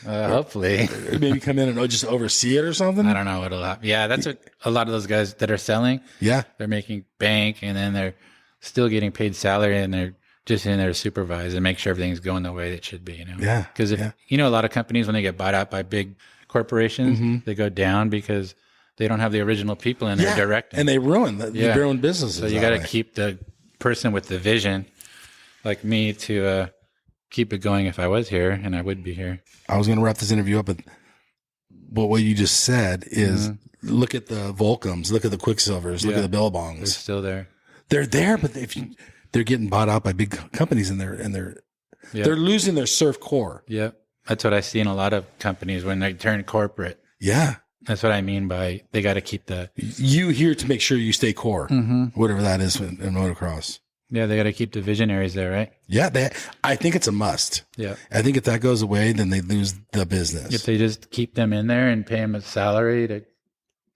S4: Hopefully.
S2: Maybe come in and just oversee it or something?
S4: I don't know what'll happen. Yeah, that's what a lot of those guys that are selling.
S2: Yeah.
S4: They're making bank and then they're still getting paid salary and they're just in there to supervise and make sure everything's going the way it should be,
S2: Yeah.
S4: Because if, a lot of companies, when they get bought out by big corporations, they go down because they don't have the original people in there directing.
S2: And they ruin businesses.
S4: So you got to keep the person with the vision, like me, to keep it going if I was here, and I would be here.
S2: I was going to wrap this interview up, but what you just said is look at the Volcums, look at the Quicksilvers, look at the
S4: They're
S2: Billabongs.
S4: still there.
S2: They're there, but they're getting bought out by big companies, and they're losing their surf core.
S4: Yep. That's what I see in a lot of companies when they turn corporate.
S2: Yeah.
S4: That's what I mean by they got to keep the...
S2: You here to make sure you stay core, whatever that is in motocross.
S4: Yeah, they got to keep the visionaries there, right?
S2: Yeah, I think it's a must.
S4: Yeah.
S2: I think if that goes away, then they lose the business.
S4: If they just keep them in there and pay them a salary to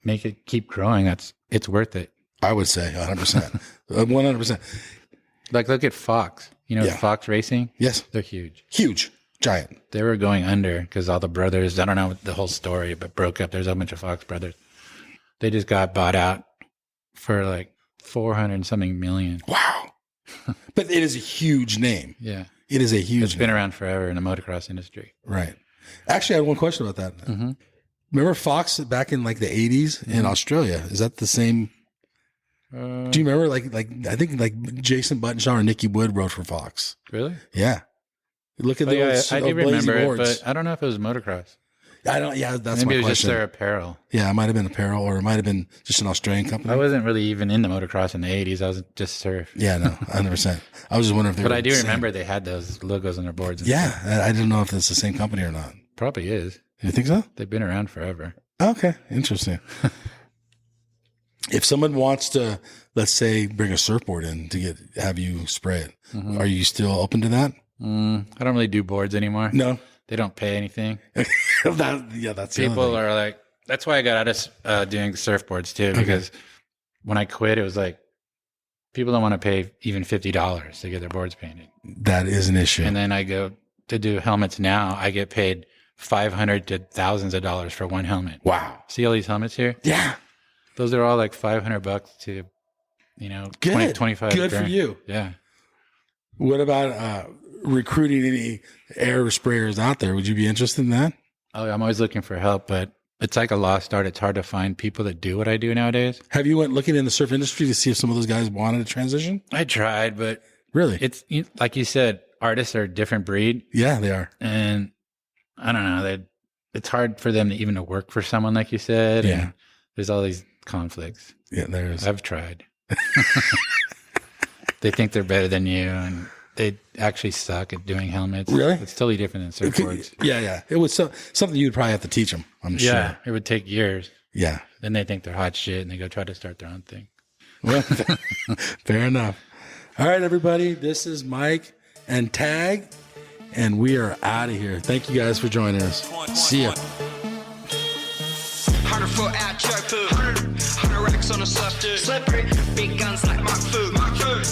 S4: make it keep growing, it's worth it.
S2: I would say 100%. 100%.
S4: Like, look at Fox. Fox Racing?
S2: Yes.
S4: They're huge.
S2: Huge. Giant.
S4: They were going under because all the brothers, I don't know the whole story, but broke up. There's a bunch of Fox brothers. They just got bought out for like 400 and something million.
S2: Wow. But it is a huge name.
S4: Yeah.
S2: It is a huge
S4: It's been around forever in the motocross industry.
S2: Right. Actually, I had one question about that. Remember Fox back in like the 80s in Australia? Is that the same? Do you remember like I think like Jason Buttonshaw or Nicky Wood wrote for Fox?
S4: Really?
S2: Yeah. Look at the old,
S4: I do
S2: old Blazing
S4: remember it,
S2: boards.
S4: but I don't know if it was motocross.
S2: I don't. Yeah, that's
S4: Maybe
S2: my
S4: it was just
S2: question.
S4: their apparel.
S2: Yeah, it might have been apparel, or it might have been just an Australian company.
S4: I wasn't really even into motocross in the 80s. I was just surf.
S2: Yeah, no, 100%. I was just wondering if they
S4: But
S2: were
S4: I do
S2: the same.
S4: remember they had those logos on their boards. And
S2: Yeah,
S4: stuff.
S2: I didn't know if it's the same company or not.
S4: Probably is.
S2: You think so?
S4: They've been around forever.
S2: Okay, interesting. If someone wants to, let's say, bring a surfboard in to have you spray it, are you still open to that?
S4: I don't really do boards anymore.
S2: No.
S4: They don't pay anything.
S2: That's the other
S4: People
S2: thing.
S4: are like, that's why I got out of doing surfboards too, because when I quit, it was like, people don't want to pay even $50 to get their boards painted.
S2: That is an issue.
S4: And then I go to do helmets now. I get paid $500 to thousands of dollars for one helmet.
S2: Wow.
S4: See all these helmets here?
S2: Yeah.
S4: Those are all like $500 to,
S2: Good.
S4: 20, 25.
S2: Good for
S4: grand.
S2: you.
S4: Yeah.
S2: What about recruiting any air sprayers out there? Would you be interested in that?
S4: Oh, I'm always looking for help, but it's like a lost art. It's hard to find people that do what I do nowadays.
S2: Have you went looking in the surf industry to see if some of those guys wanted to transition?
S4: I tried, but
S2: Really?
S4: it's like you said, artists are a different breed.
S2: Yeah, they are.
S4: And I don't know, it's hard for them to even to work for someone like you said.
S2: Yeah.
S4: And there's all these conflicts.
S2: Yeah, there is.
S4: I've tried. They think they're better than you, and they actually suck at doing helmets.
S2: Really?
S4: It's totally different than surfboards.
S2: Yeah. It was something you'd probably have to teach them, I'm
S4: Yeah,
S2: sure.
S4: it would take years.
S2: Yeah.
S4: Then they think they're hot shit, and they go try to start their own thing.
S2: Well, fair enough. All right, everybody. This is Mike and Tag, and we are out of here. Thank you guys for joining us. See ya.
S3: 100 foot out choke food. 100 racks on a surf dude. Slippery, big guns like Mark Food.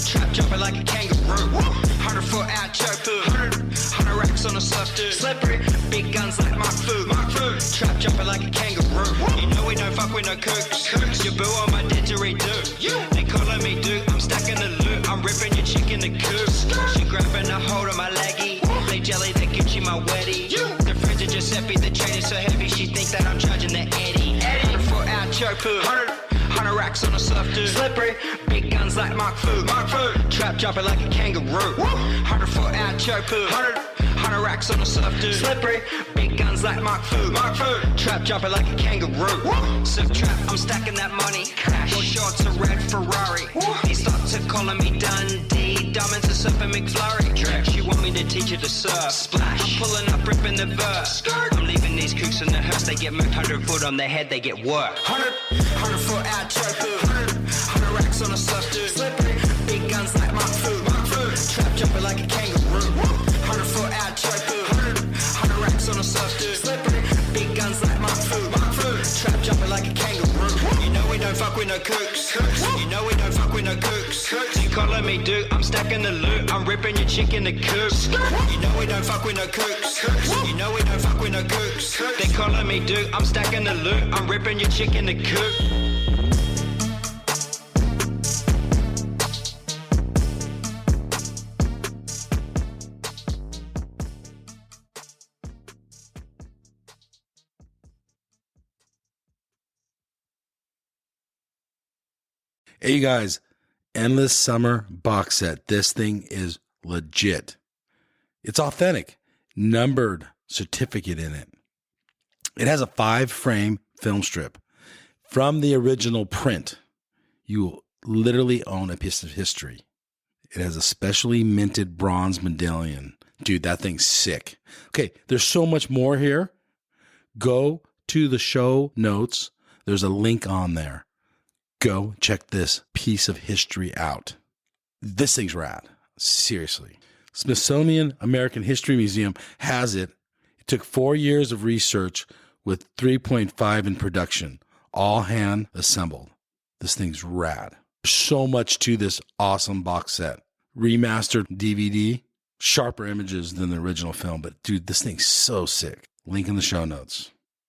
S3: Trap jumping like a kangaroo. 100 foot out choke food. 100 racks on a surf dude. Slippery, big guns like Mark Food. Trap jumping like a kangaroo. You know we don't fuck with no kooks. Your boo on my didgeridoo. They calling me dude. I'm stacking the loot. I'm ripping your chick in the coop. She grabbing a hold of my leggy. Play jelly that gives you my wetty. The fridge of Giuseppe, the chain is so heavy. She think that I'm charging the Eddie. 100 foot out choke food. 100 racks on a surf dude. Slippery, big guns like Mark Food. Trap jumping like a kangaroo. 100 foot out choke food. 100 racks on a surf dude. Slippery, big guns like Mark Food. Trap jumping like a kangaroo. Surf trap, I'm stacking that money. Cash. More shorts, a red Ferrari. They start to calling me Dundee. Diamonds are surfing McFlurry. She want me to teach her to surf. Splash. I'm pulling up, ripping the verse. I'm leaving these kooks in the hearse. They get moved 100 foot on their head, they get work. 100 foot out choke food. 100 racks on a surf dude. Slippery, big guns like Mark Food. Trap jumping like a kangaroo. 100 foot out choke food. 100 racks on a surf dude. Slippery, big guns like Mark Food. Trap jumping like a kangaroo. You know we don't fuck with no kooks. You know we don't fuck with no kooks. You calling me dude, I'm stacking the loot. I'm ripping your chick in the coop. You know we don't fuck with no kooks. You know we don't fuck with no kooks. They calling me dude, I'm stacking the loot. I'm ripping your chick in the coop.
S2: Hey, you guys, Endless Summer box set. This thing is legit. It's authentic, numbered certificate in it. It has a 5-frame film strip from the original print. You will literally own a piece of history. It has a specially minted bronze medallion. Dude, that thing's sick. Okay, there's so much more here. Go to the show notes. There's a link on there. Go check this piece of history out. This thing's rad. Seriously. Smithsonian American History Museum has it. It took 4 years of research with 3.5 in production, all hand assembled. This thing's rad. There's so much to this awesome box set. Remastered DVD, sharper images than the original film, but dude, this thing's so sick. Link in the show notes.